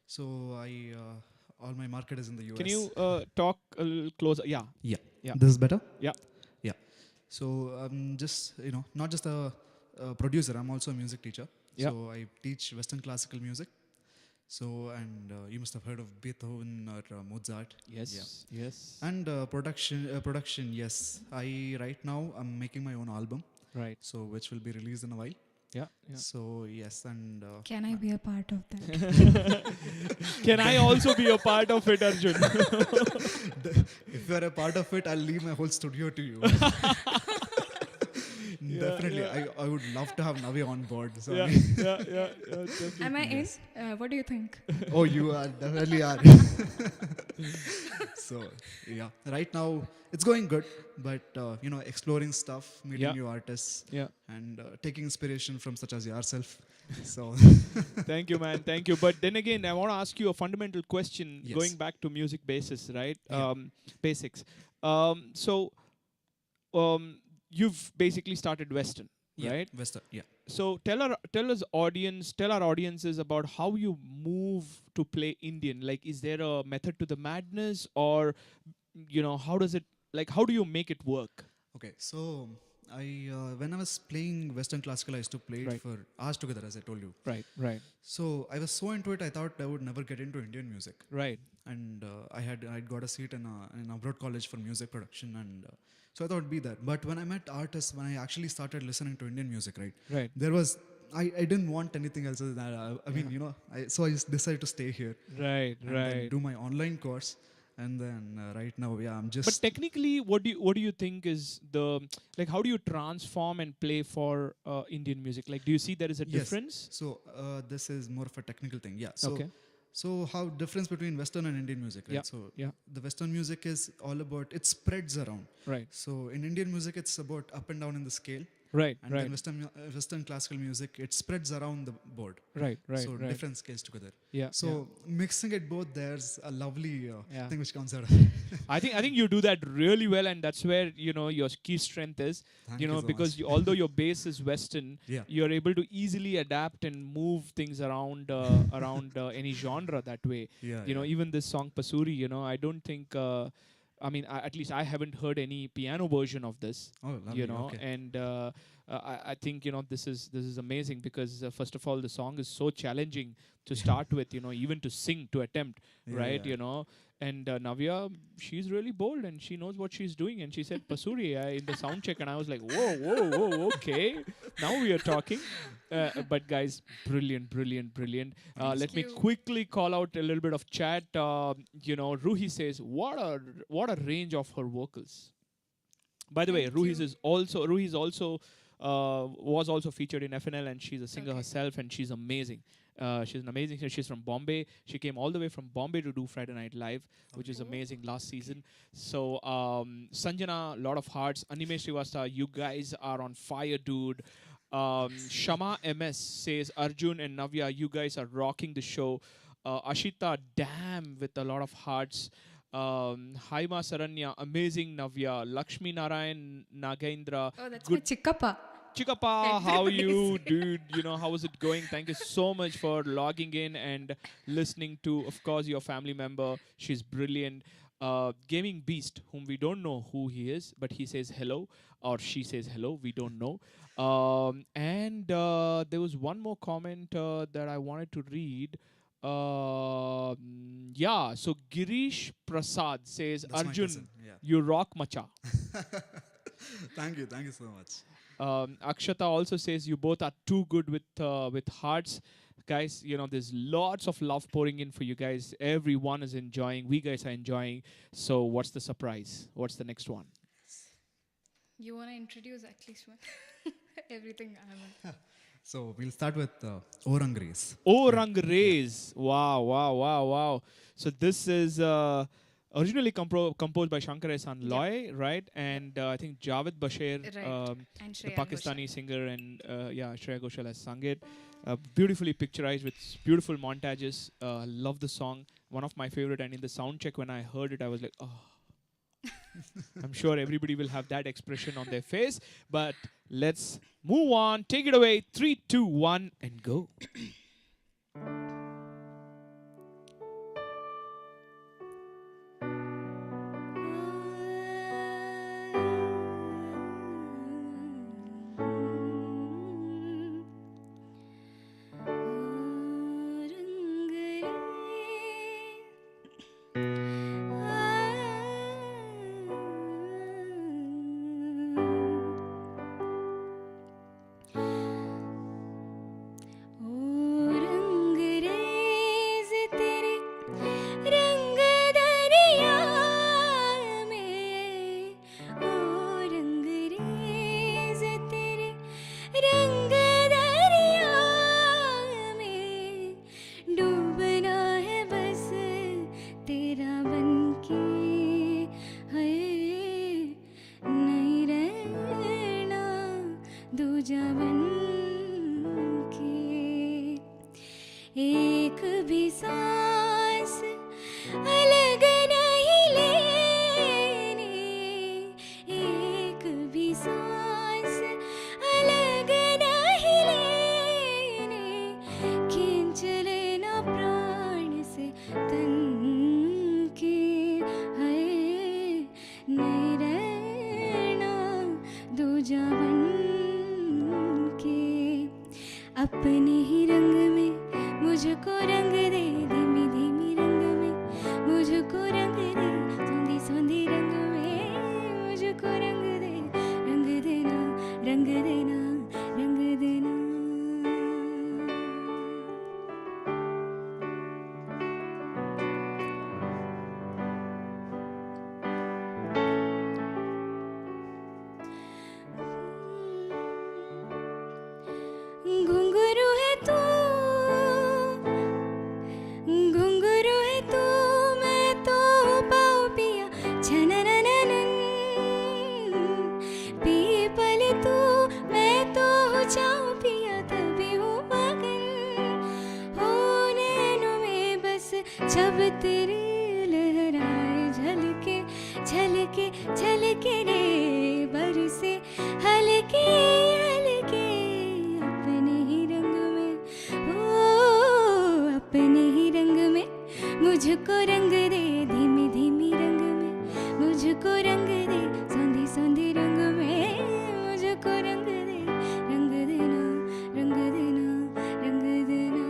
So I all my market is in the US. Can you talk a little closer? Yeah. Yeah. Yeah. This is better? Yeah. Yeah. So I'm just, not just a producer, I'm also a music teacher. Yeah. So I teach Western classical music. So, and you must have heard of Beethoven or Mozart. Yes. Yes. And production, yes. Right now, I'm making my own album. Right. So, which will be released in a while. Yeah. So, yes, and... Can I be a part of that? Can I also be a part of it, Arjun? if you are a part of it, I'll leave my whole studio to you. Definitely. yeah. I would love to have Navya on board. So yeah. I mean- Yeah. Definitely. Am I in? What do you think? Oh, you are definitely are. So yeah, right now it's going good, but exploring stuff, meeting Yeah. new artists, Yeah. and taking inspiration from such as yourself. So Thank you, man. Thank you. But then again, I want to ask you a fundamental question, Yes. going back to music basis, right? Yeah. Basics. So, you've basically started Western, yeah, right? Western, yeah. So tell our audiences about how you move to play Indian. Like, is there a method to the madness, or how does it, like, how do you make it work? Okay, so I when I was playing Western classical, I used to play it Right. for hours together, as I told you. Right. So I was so into it, I thought I would never get into Indian music. Right. And I'd got a seat in an abroad college for music production, and so I thought it'd be that. But when I met artists, when I actually started listening to Indian music, Right. there was I didn't want anything else other than that. I mean, you know, so I just decided to stay here Right, and then right. do my online course. And then right now, yeah, I'm But just technically, what do you think is the like? How do you transform and play for Indian music? Like, do you see there is a yes. difference? So this is more of a technical thing. Yeah. Okay. So how difference between Western and Indian music, Yeah. right? So Yeah. the Western music is all about it spreads around. Right. So in Indian music, it's about up and down in the scale, Right. and then Right. Western classical music, it spreads around the board. Right. Right. So Right. different scales together. Yeah. So Yeah. mixing it both, there's a lovely Yeah. thing which comes out of it. I think you do that really well, and that's where your key strength is. Thank you so Because much. although your base is Western, Yeah. you're able to easily adapt and move things around around any genre that way. Yeah, yeah. Even this song Pasuri. I don't think. I mean, at least I haven't heard any piano version of this. Oh, lovely. Okay. And I think this is amazing because first of all the song is so challenging to start with. Even to sing, to attempt, Yeah, right? yeah. And Navya, she's really bold and she knows what she's doing. And she said Pasuri in the sound check, and I was like, whoa, whoa, whoa, okay, now we are talking. But guys, brilliant, brilliant, brilliant. Let me you. quickly call out a little bit of chat. Ruhi says, what a range of her vocals. By the way, Thank Ruhi you. is also was also featured in FNL, and she's a singer Okay. herself, and she's amazing. She's an amazing singer. She's from Bombay. She came all the way from Bombay to do Friday Night Live, which is amazing last season. So Sanjana, lot of hearts. Anime Srivastava, you guys are on fire, dude. Shama MS says Arjun and Navya, you guys are rocking the show. Ashita, damn, with a lot of hearts. Hema Saranya, amazing Navya. Lakshmi Narayan Nagendra, Oh, that's good my chikkappa. Chikapa, how Everybody you, says. dude? How is it going? Thank you so much for logging in and listening to, of course, your family member. She's brilliant. Gaming Beast, whom we don't know who he is, but he says hello, or she says hello. We don't know. And there was one more comment that I wanted to read. Yeah, so Girish Prasad says, That's my Arjun, cousin. Yeah. you rock, macha. Thank you. Thank you so much. Akshata also says you both are too good with hearts, guys. There's lots of love pouring in for you guys. Everyone is enjoying. We guys are enjoying. So what's the surprise? What's the next one? You want to introduce at least one? Everything I want. So we'll start with Orang Grace. Oh, Rang Rays. Wow, wow, wow, wow. So this is originally composed by Shankar Ehsaan Loy, right? And I think Javed Bashir, Right. And the Shreya Pakistani singer, and Shreya Ghoshal has sung it. Beautifully picturized with beautiful montages. Love the song. One of my favorite. And in the sound check, when I heard it, I was like, oh. I'm sure everybody will have that expression on their face. But let's move on. Take it away. 3, 2, 1, and go. डूबना है बस तेरा अब तेरे लहराए झलके झलके झलके रे बरसे हल्के हल्के अपने ही रंग में, ओ अपने ही रंग में मुझको रंग दे, धीमी धीमी रंग में मुझको रंग दे, सौंधी सौंधी रंग में मुझको रंग दे, रंग देना रंग देना रंग देना.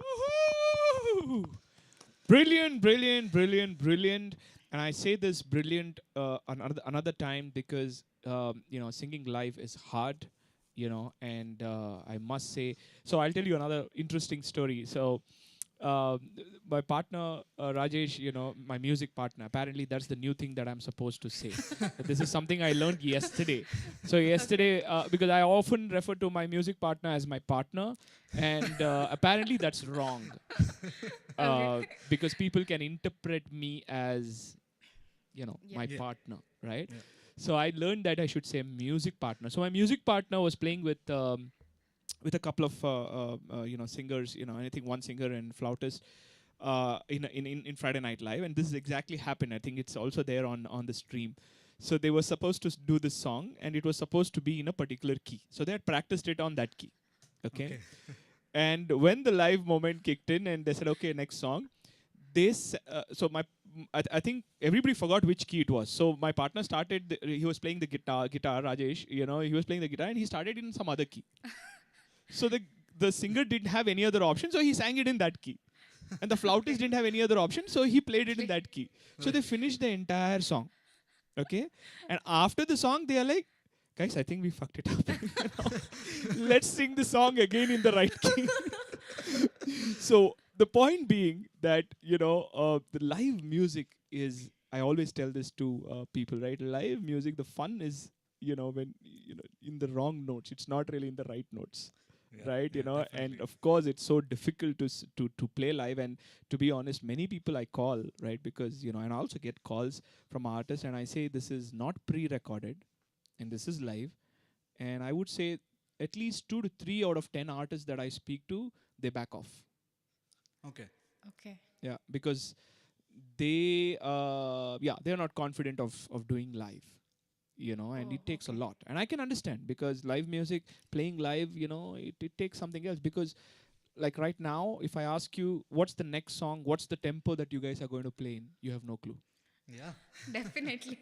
Woohoo! Brilliant, brilliant, brilliant, brilliant. And I say this brilliant another time because singing live is hard, and I must say. So I'll tell you another interesting story. So um, my partner Rajesh, my music partner. Apparently, that's the new thing that I'm supposed to say. This is something I learned yesterday. So yesterday, because I often refer to my music partner as my partner, and apparently that's wrong because people can interpret me as my Yeah. partner, right? Yeah. So I learned that I should say music partner. So my music partner was playing with a couple of singers, I think one singer and flautist in Friday Night Live, and this is exactly happened. I think it's also there on the stream. So they were supposed to do this song, and it was supposed to be in a particular key. So they had practiced it on that key, okay? Okay. And when the live moment kicked in, and they said, "Okay, next song," I think everybody forgot which key it was. So my partner started. He was playing the guitar. Rajesh, he was playing the guitar, and he started in some other key. So the singer didn't have any other option, so he sang it in that key. And the flautist didn't have any other option, so he played it in that key. So they finished the entire song. Okay? And after the song, they are like, guys, I think we fucked it up. Let's sing the song again in the right key. So the point being that, the live music is, I always tell this to people, right? Live music, the fun is, when, in the wrong notes. It's not really in the right notes. Yeah, Right, yeah, and definitely. of course it's so difficult to play live. And to be honest, many people I call, right, because and I also get calls from artists, and I say this is not pre-recorded and this is live. And I would say at least 2 to 3 out of 10 artists that I speak to, they back off. Okay. Okay. Yeah, because they're not confident of doing live, and Oh, it takes a okay. lot. And I can understand, because live music, playing live, it takes something else. Because like right now, if I ask you what's the next song, what's the tempo that you guys are going to play in, you have no clue, Yeah. Definitely.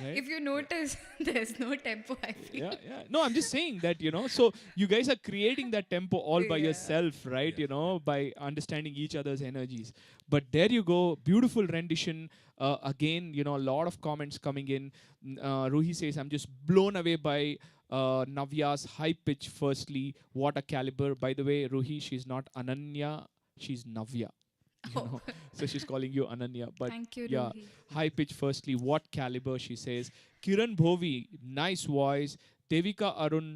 right? If you notice, there's no tempo, I feel. Yeah. No, I'm just saying that, so you guys are creating that tempo all by Yeah. yourself, right? Yeah. Yeah. By understanding each other's energies. But there you go, beautiful rendition. Again, a lot of comments coming in. Ruhi says, I'm just blown away by Navya's high pitch, firstly. What a caliber. By the way, Ruhi, she's not Ananya, she's Navya. You Oh, know, so she's calling you Ananya. But thank you, yeah, Ruhi. high pitch, firstly. What caliber, she says. Kiran Bhovi, nice voice. Devika Arun,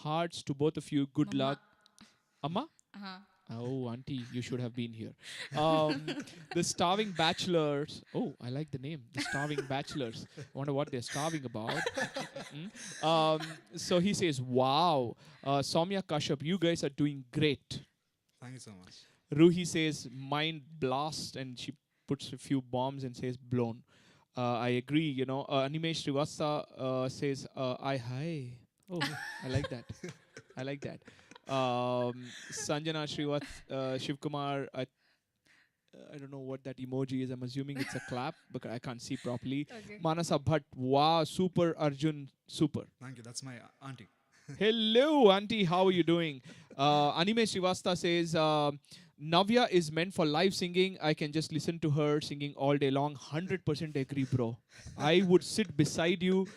hearts to both of you. Good Mama. luck. Amma? Uh-huh. Oh, auntie, you should have been here. Um, the Starving Bachelors. Oh, I like the name. The Starving Bachelors. Wonder what they're starving about. So he says, wow. Soumya Kashyap, you guys are doing great. Thank you so much. Ruhi says, mind blast, and she puts a few bombs and says, blown. I agree, Animesh Srivastava says, I hi. Oh, I like that. I like that. Sanjana Shivkumar, I don't know what that emoji is. I'm assuming it's a clap, but I can't see properly. Okay. Manasa Bhatt, wow, super Arjun, super. Thank you. That's my auntie. Hello, auntie. How are you doing? Anime Srivasta says, Navya is meant for live singing. I can just listen to her singing all day long. 100% agree, bro. I would sit beside you,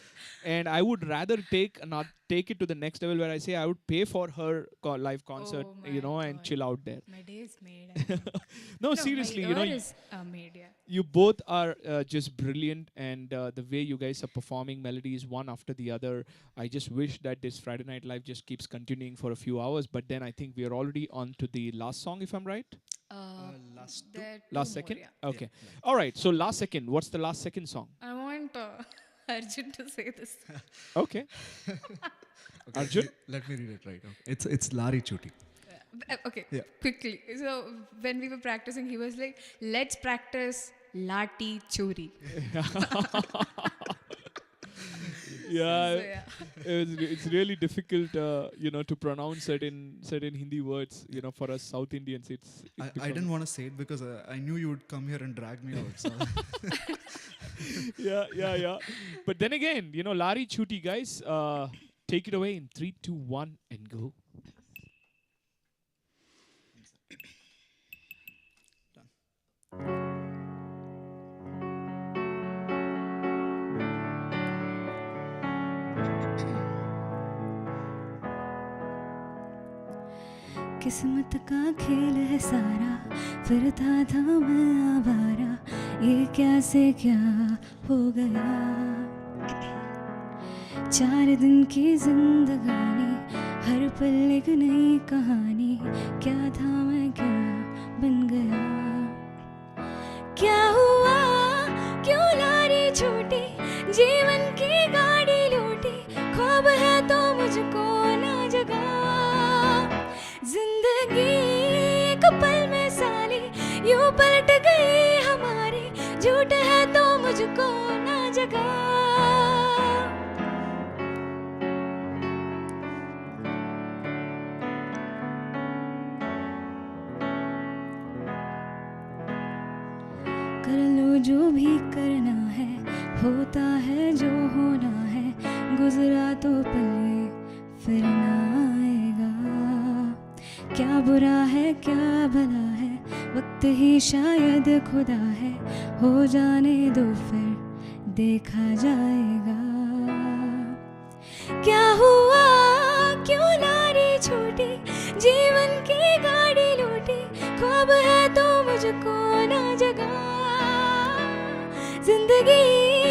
and I would rather not take it to the next level, where I say I would pay for her live concert, Oh my and God. chill out there. My day is made, I think. No, No, my seriously, ear is made, yeah. you both are just brilliant, and the way you guys are performing melodies one after the other, I just wish that this Friday Night Live just keeps continuing for a few hours. But then I think we are already on to the last song, if I'm right. Last two. There are two Last more, second. yeah. Okay. Yeah. All right. So last second. What's the last second song? I want Arjun to say this. Okay. Okay, Arjun? let me read it right. Okay. It's Lari Chuti. Okay, Yeah. quickly. So when we were practicing, he was like, "Let's practice lati chori." Yeah, So yeah. it's really difficult, to pronounce certain Hindi words. For us South Indians, I didn't want to say it because I knew you would come here and drag me out. So yeah. But then again, Lari Chuti, guys, take it away in 3, 2, 1, and go. किस्मत का खेल है सारा, फिरता था मैं आवारा, ये क्या से क्या हो गया। 4 दिन की जिंदगानी, हर पल एक नई कहानी, क्या था मैं क्या बन गया। क्या हुआ, क्यों लारी छूटी, जीवन की गाड़ी लूटी, ख्वाब है तो मुझको ना जगा। जिंदगी एक पल में साली, यूं पलट गई हमारी, झूठ है तो मुझको ना जगा। कर लो जो भी करना है, होता है जो होना है, गुजरा तो पल ये फिर ना आएगा। क्या बुरा है क्या भला है, वक्त ही शायद खुदा है, हो जाने दो फिर देखा जाएगा। क्या हुआ, क्यों लारी छूटी, जीवन की गाड़ी लूटी, ख्वाब है तो मुझको ना जगा। जिंदगी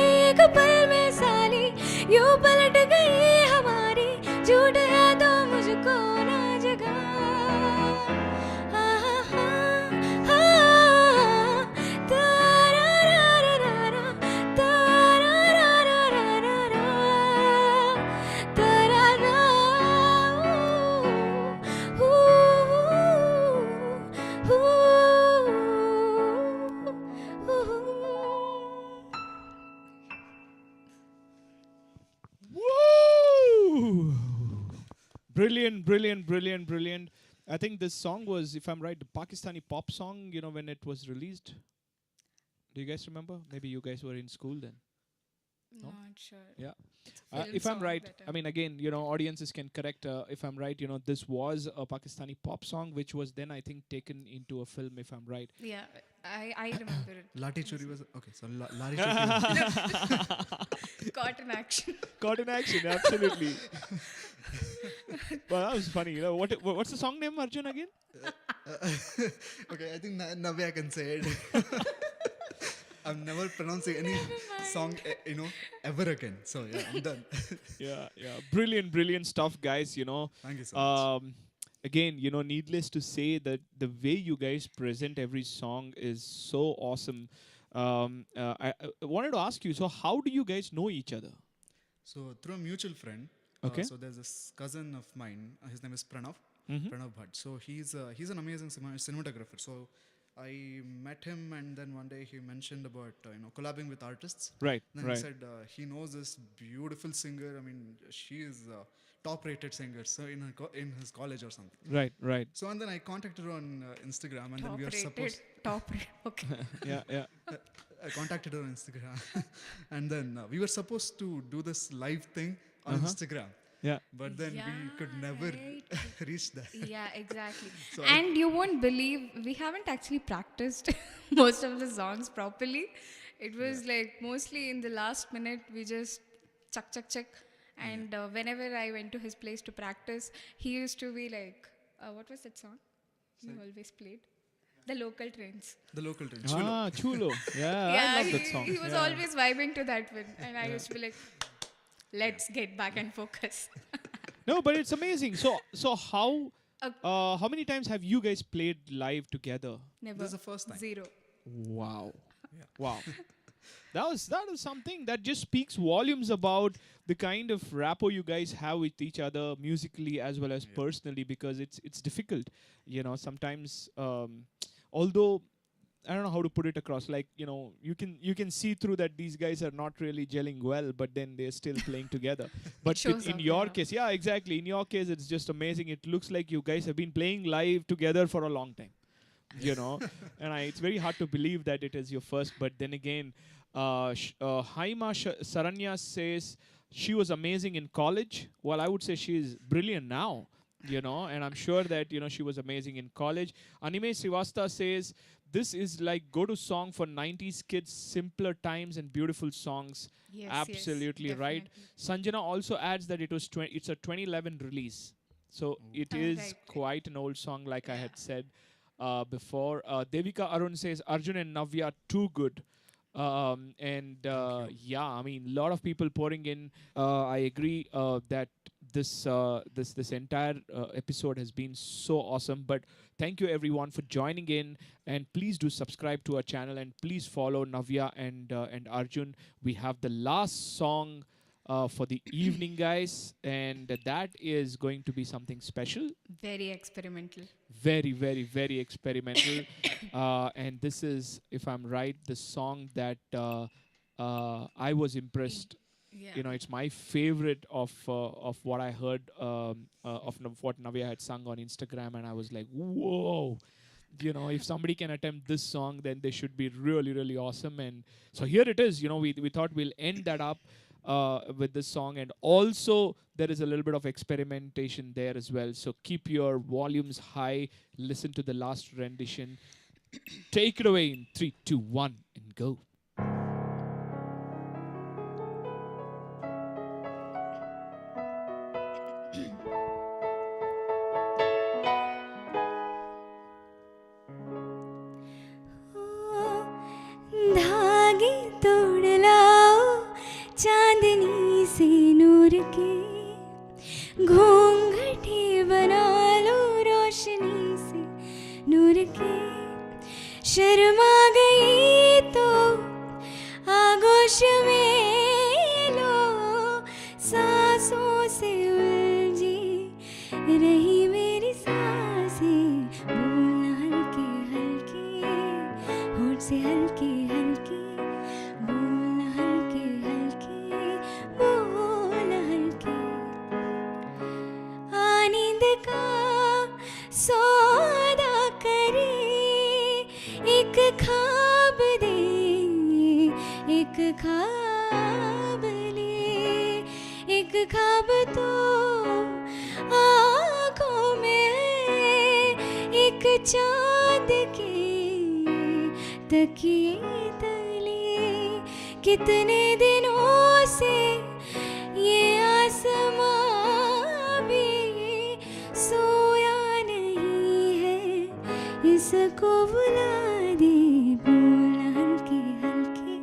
एक पल में साली, यूं पलट गई हमारी, झूठ है तो मुझको ना जगा। Woo! Brilliant. I think this song was, if I'm right, the Pakistani pop song, when it was released. Do you guys remember? Maybe you guys were in school then. No? Not sure. Yeah. Film If I'm song right, better. I mean, again, audiences can correct. If I'm right, this was a Pakistani pop song, which was then, I think, taken into a film, if I'm right. Yeah, I remember it. Lati Churi was okay. So Lari Chuti. Caught in action. Caught in action, absolutely. Well, that was funny. What's the song name, Arjun, again? Okay, I think Navya can say it. I'm never pronouncing any song, ever again. So yeah, I'm done. Yeah. Brilliant stuff, guys. Thank you so much. Again, needless to say that the way you guys present every song is so awesome. I wanted to ask you, so how do you guys know each other? So through a mutual friend. Okay. So there's this cousin of mine. His name is Pranav. Mhm. Pranav Bhatt. So he's an amazing cinematographer. So I met him, and then one day he mentioned about collabing with artists. Right. Then he said he knows this beautiful singer. I mean, she is a top-rated singer. So in his college or something. Right. So and then I contacted her on Instagram, and then we are supposed. Top rated. Okay. Yeah. I contacted her on Instagram, and then we were supposed to do this live thing on Instagram. Yeah. But then we could never reach that. Yeah, exactly. So And you won't believe, we haven't actually practiced most of the songs properly. It was like mostly in the last minute, we just chuck. And whenever I went to his place to practice, he used to be like, what was that song you always played? The Local Trains. The local train. Chulo. Yeah, I love that song. He was Yeah. always vibing to that one. And I used to be like, let's get back and focus. No, but it's amazing. So how many times have you guys played live together? Never. This is the first time. 0. Wow. Yeah. Wow. That was something that just speaks volumes about the kind of rapport you guys have with each other musically as well as Yeah. personally, because it's difficult, sometimes, although I don't know how to put it across. Like, you can see through that these guys are not really gelling well, but then they're still playing together. It But shows in up, your yeah. case, yeah, exactly. In your case, it's just amazing. It looks like you guys have been playing live together for a long time. you know and it's very hard to believe that it is your first. But then again, Haima Saranya says she was amazing in college. Well, I would say she is brilliant now, and I'm sure that she was amazing in college. Anime Srivasta says this is like go to song for 90s kids, simpler times and beautiful songs. Yes, yes, Absolutely right. definitely. Sanjana also adds that it's a 2011 release, so it is Right, right. quite an old song, like I Yeah. had said before. Devika Arun says Arjun and Navya too good. And Thank you. yeah, I mean, a lot of people pouring in. I agree that this entire episode has been so awesome. But thank you everyone for joining in, and please do subscribe to our channel, and please follow Navya and Arjun. We have the last song for the evening, guys, and that is going to be something special. Very experimental. Very, very, very experimental. And this is, if I'm right, the song that I was Y- impressed. Yeah. It's my favorite of what I heard, of what Navya had sung on Instagram, and I was like, whoa. If somebody can attempt this song, then they should be really, really awesome. And so here it is. We thought we'll end that up with this song, and also there is a little bit of experimentation there as well. So keep your volumes high. Listen to the last rendition. Take it away in 3, 2, 1, and go. धागे तोड़ लाओ चांदनी से नूर के, घूंघटे बना लो रोशनी से नूर के। शर्मा गई तो आगोश में लो, सांसों से उलझी रही मेरी सांसें। बोलना हल्के हल्के, होठ से हल्के हल्के, बोलना हल्के हल्के, बोलना हल्के। आनंद का सौदा करे, एक ख्वाब दे, एक ख्वाब ले, एक ख्वाब तो आँखों में है, एक चाँद के तकिए तले। कितने दिनों से ये आसमां भी सोया नहीं है, इसको बुला दे। बोलना हल्के हल्के,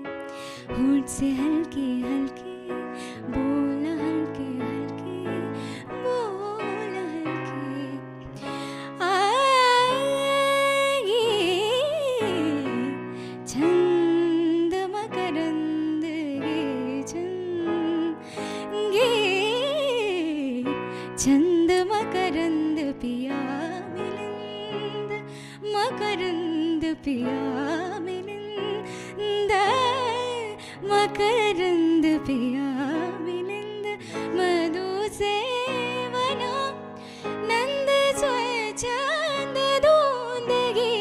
होठ से हल्के हल्के, बोलना हल्के हल्के, बोलना हल्के। आए छंद मकरंद ये छंद मकरंद पिया मिलिंद, मकरंद पिया मिलिंद, मकरंद पिया मिलिंद। मधु से वना नंद सोए चंद धूंदगी,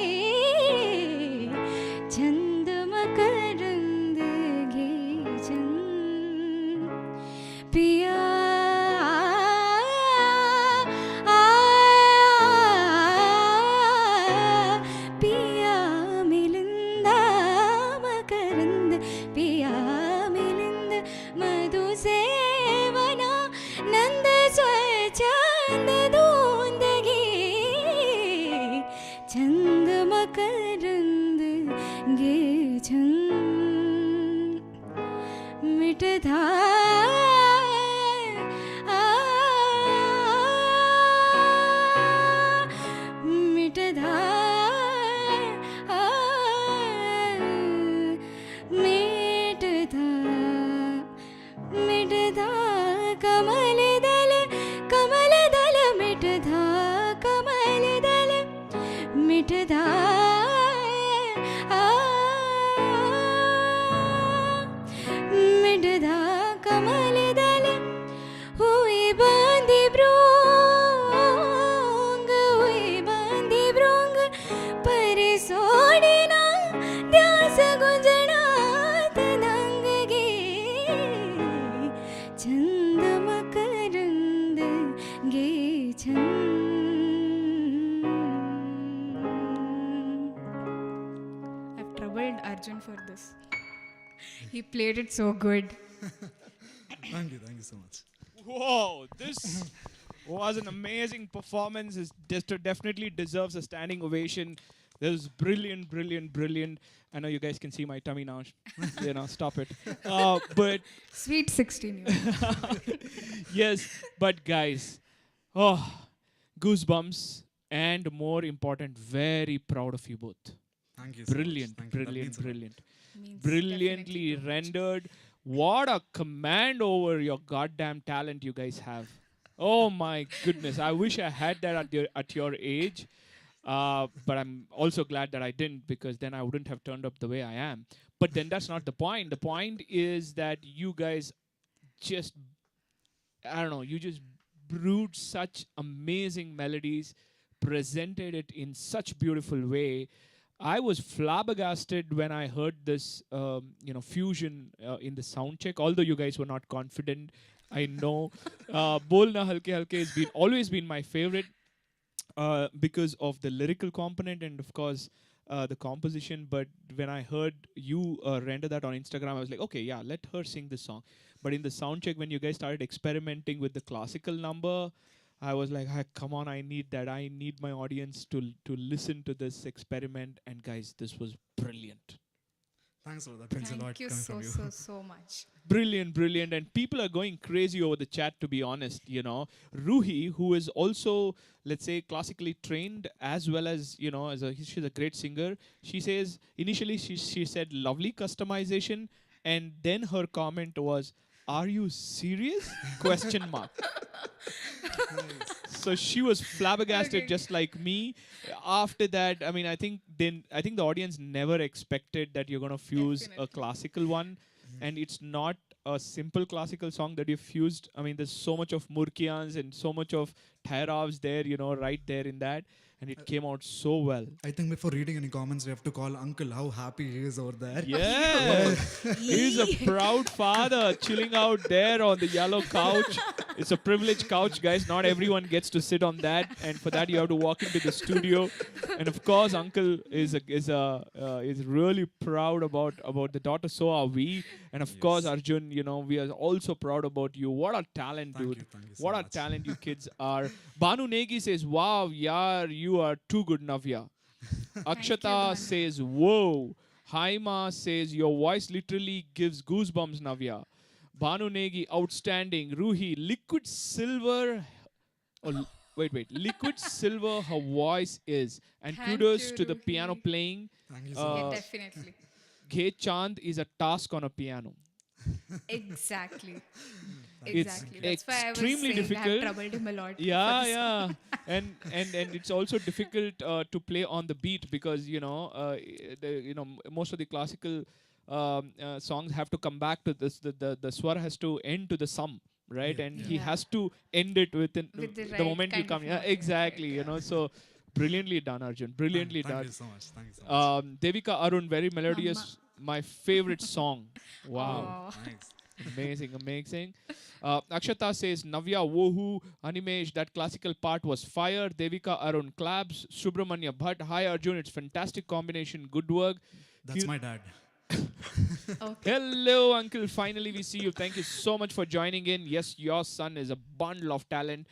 चंद मकरंद गे चंद पिया। पिया मिलिंद, मकरंद पिया मिलिंद। मधु से वना नंद सोए चंद धूंदगी, चंद मकरंद गे चंद। मिटधा मिटधा मिटधा कमल दल मिटधा कमल दल मिटधा मिटधा कमल दल हुई बांधी भृंग पर सोडिना ध्यास गुंजना तदंग गे छंद मकरंद गे छंद. I've troubled Arjun for this. He played it so good. Thank you so much. Whoa, this was an amazing performance. It definitely deserves a standing ovation. This was brilliant, brilliant, brilliant. I know you guys can see my tummy now. Stop it. But Sweet 16 year. yes, but guys, goosebumps, and more important, very proud of you both. Thank you so Brilliant, much. Thank you. That brilliant, means a lot. brilliant. Means Brilliantly definitely too much. rendered. What a command over your goddamn talent you guys have. Oh my goodness. I wish I had that at your age. But I'm also glad that I didn't, because then I wouldn't have turned up the way I am. But then that's not the point. The point is that you guys just, I don't know, you just brewed such amazing melodies, presented it in such beautiful way. I was flabbergasted when I heard this, fusion in the sound check. Although you guys were not confident, I know. Bolna Halke Halke has been always been my favorite because of the lyrical component and of course the composition. But when I heard you render that on Instagram, I was like, okay, yeah, let her sing this song. But in the sound check, when you guys started experimenting with the classical number, I was like, come on, I need that. I need my audience to listen to this experiment. And guys, this was brilliant. Thanks a lot. That means a lot Thank you coming so from you. so much. Brilliant, brilliant. And people are going crazy over the chat, to be honest. Ruhi, who is also, let's say, classically trained, as well as, she's a great singer. She says, initially, she said, lovely customization. And then her comment was, are you serious? Question mark. So she was flabbergasted, Okay. just like me. After that, I think the audience never expected that you're gonna fuse a Definitely. classical one, and it's not a simple classical song that you fused. There's so much of Murkians and so much of Thairavs there, right there in that, and it came out so well. I think before reading any comments, we have to call Uncle how happy he is over there. Yeah, he's a proud father chilling out there on the yellow couch. It's a privileged couch, guys. Not everyone gets to sit on that, and for that you have to walk into the studio. And of course, Uncle is really proud about the daughter. So are we. And of course, Arjun, we are also proud about you. What a talent, Thank dude! you so What a much. talent you kids are. Banu Negi says, "Wow, yaar, you are too good, Navya." Akshata Banu. says, "Whoa." Hema says, "Your voice literally gives goosebumps, Navya." Banu Negi, outstanding. Ruhi, liquid silver. Wait. Liquid silver, her voice is. And Thank kudos you, to the piano Ruhi. playing. Thank you so Yeah, much. definitely. Ghe Chand is a task on a piano. Exactly. It's Exactly. That's why I was extremely saying I difficult. have troubled him a lot. for Yeah, this yeah, song. and it's also difficult to play on the beat because most of the classical songs have to come back to this. The swar has to end to the sum, right? Yeah, And yeah. he Yeah. has to end it within With the the right moment you kind come. of Yeah, note, right, exactly. right, So brilliantly done, Arjun. Brilliantly Thank done. you so much. Thank you so much. Devika Arun, very melodious. My favorite song. Wow. Oh. Nice. Amazing. Akshata says, Navya, Wohu, Animesh, that classical part was fire. Devika Arun claps. Subramanya Bhatt, hi Arjun, it's fantastic combination. Good work. That's Kir- my dad. Okay. Hello, Uncle. Finally, we see you. Thank you so much for joining in. Yes, your son is a bundle of talent,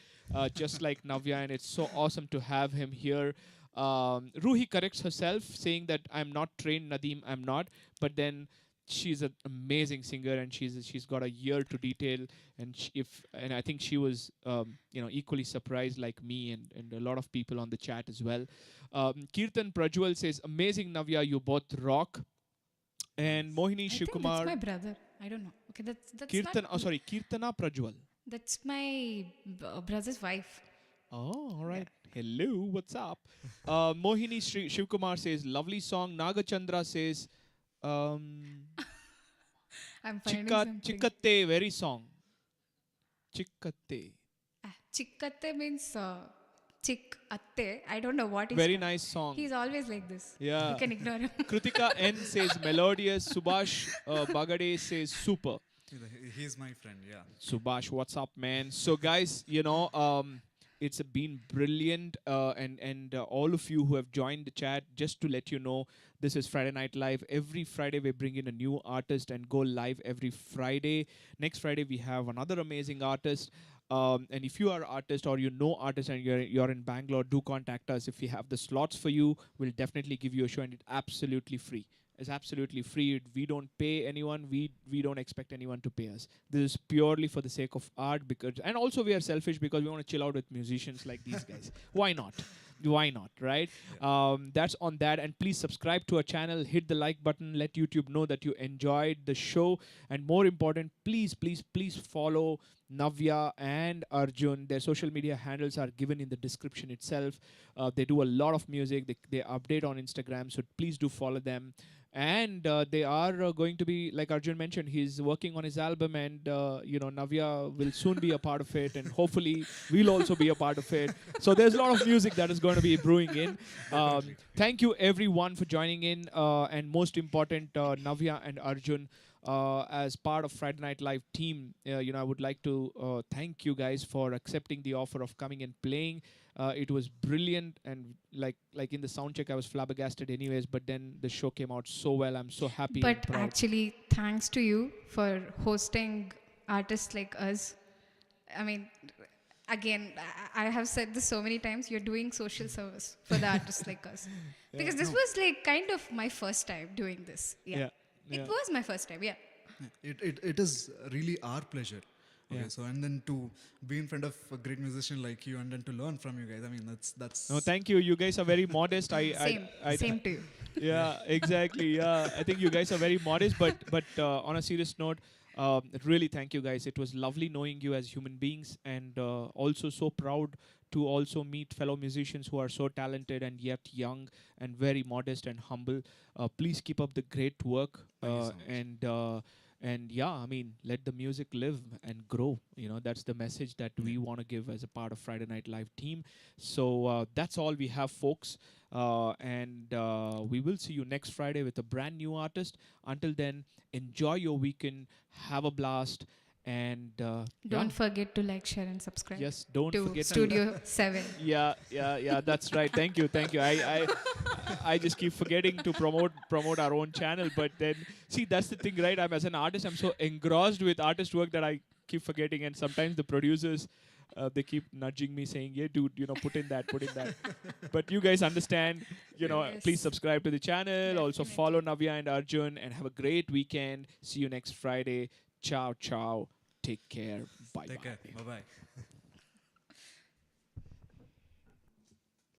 just like Navya, and it's so awesome to have him here. Ruhi corrects herself, saying that I'm not trained, Nadeem, I'm not. But then she's an amazing singer, and she's got a ear to detail. And and I think she was equally surprised like me and a lot of people on the chat as well. Kirtan Prajwal says, amazing Navya, you both rock. And Mohini I think that's Shivkumar. my brother. I don't know. Okay, that's Kirtan, not. oh sorry, Kirtana Prajwal. That's my brother's wife. Oh, all Yeah. right. Hello, what's up? Mohini Shivkumar says, lovely song. Nagachandra says, um, I'm finding something. Chikatte, very song. Chikatte. Chikatte means chick atte. I don't know what he's Very trying. nice song. He's always like this. You Yeah. can ignore him. Kritika N says melodious. Subhash Bagade says super. He's my friend, yeah. Subhash, what's up, man? So, guys, it's been brilliant, and all of you who have joined the chat. Just to let you know, this is Friday Night Live. Every Friday we bring in a new artist and go live every Friday. Next Friday we have another amazing artist. And if you are an artist or you know artists and you're in Bangalore, do contact us. If we have the slots for you, we'll definitely give you a show, and it's absolutely free. It's absolutely free. We don't pay anyone. We don't expect anyone to pay us. This is purely for the sake of art, because, and also we are selfish because we want to chill out with musicians like these guys. Why not? Why not, right? That's on that. And please subscribe to our channel, hit the like button, let YouTube know that you enjoyed the show, and more important, please follow Navya and Arjun. Their social media handles are given in the description itself. They do a lot of music. They update on Instagram, so please do follow them. And they are going to be, like Arjun mentioned, he's working on his album, and Navya will soon be a part of it, and hopefully we'll also be a part of it. So there's a lot of music that is going to be brewing in. Thank you everyone for joining in, and most important, Navya and Arjun, as part of Friday Night Live team. I would like to thank you guys for accepting the offer of coming and playing. It was brilliant, and like in the sound check, I was flabbergasted anyways. But then the show came out so well. I'm so happy and But proud. actually, thanks to you for hosting artists like us. I mean, again, I have said this so many times. You're doing social service for the artists like us, because this was like kind of my first time doing this. Yeah. Yeah. It was my first time. Yeah. It is really our pleasure. Okay, Yeah. so and then to be in front of a great musician like you, and then to learn from you guys. I mean, that's. No, thank you. You guys are very modest. Same to you. Yeah, exactly. Yeah, I think you guys are very modest, but on a serious note, really thank you guys. It was lovely knowing you as human beings, and also so proud to also meet fellow musicians who are so talented and yet young and very modest and humble. Please keep up the great work, Thank you so much. and yeah, I mein, let the music live and grow. That's the message that we want to give as a part of Friday Night Live team. So that's all we have, folks. And we will see you next Friday with a brand new artist. Until then, enjoy your weekend, have a blast, and Don't forget to like, share, and subscribe. yes, don't to forget Studio 7. yeah, that's right. Thank you. I just keep forgetting to promote our own channel, but then see, that's the thing, right? As an artist, I'm so engrossed with artist work that I keep forgetting, and sometimes the producers, they keep nudging me saying, yeah, dude, put in that. But you guys understand, Yes. please subscribe to the channel. Also Definitely. follow Navya and Arjun, and have a great weekend. See you next Friday. Ciao. Take care. Bye. Take care. Bye bye.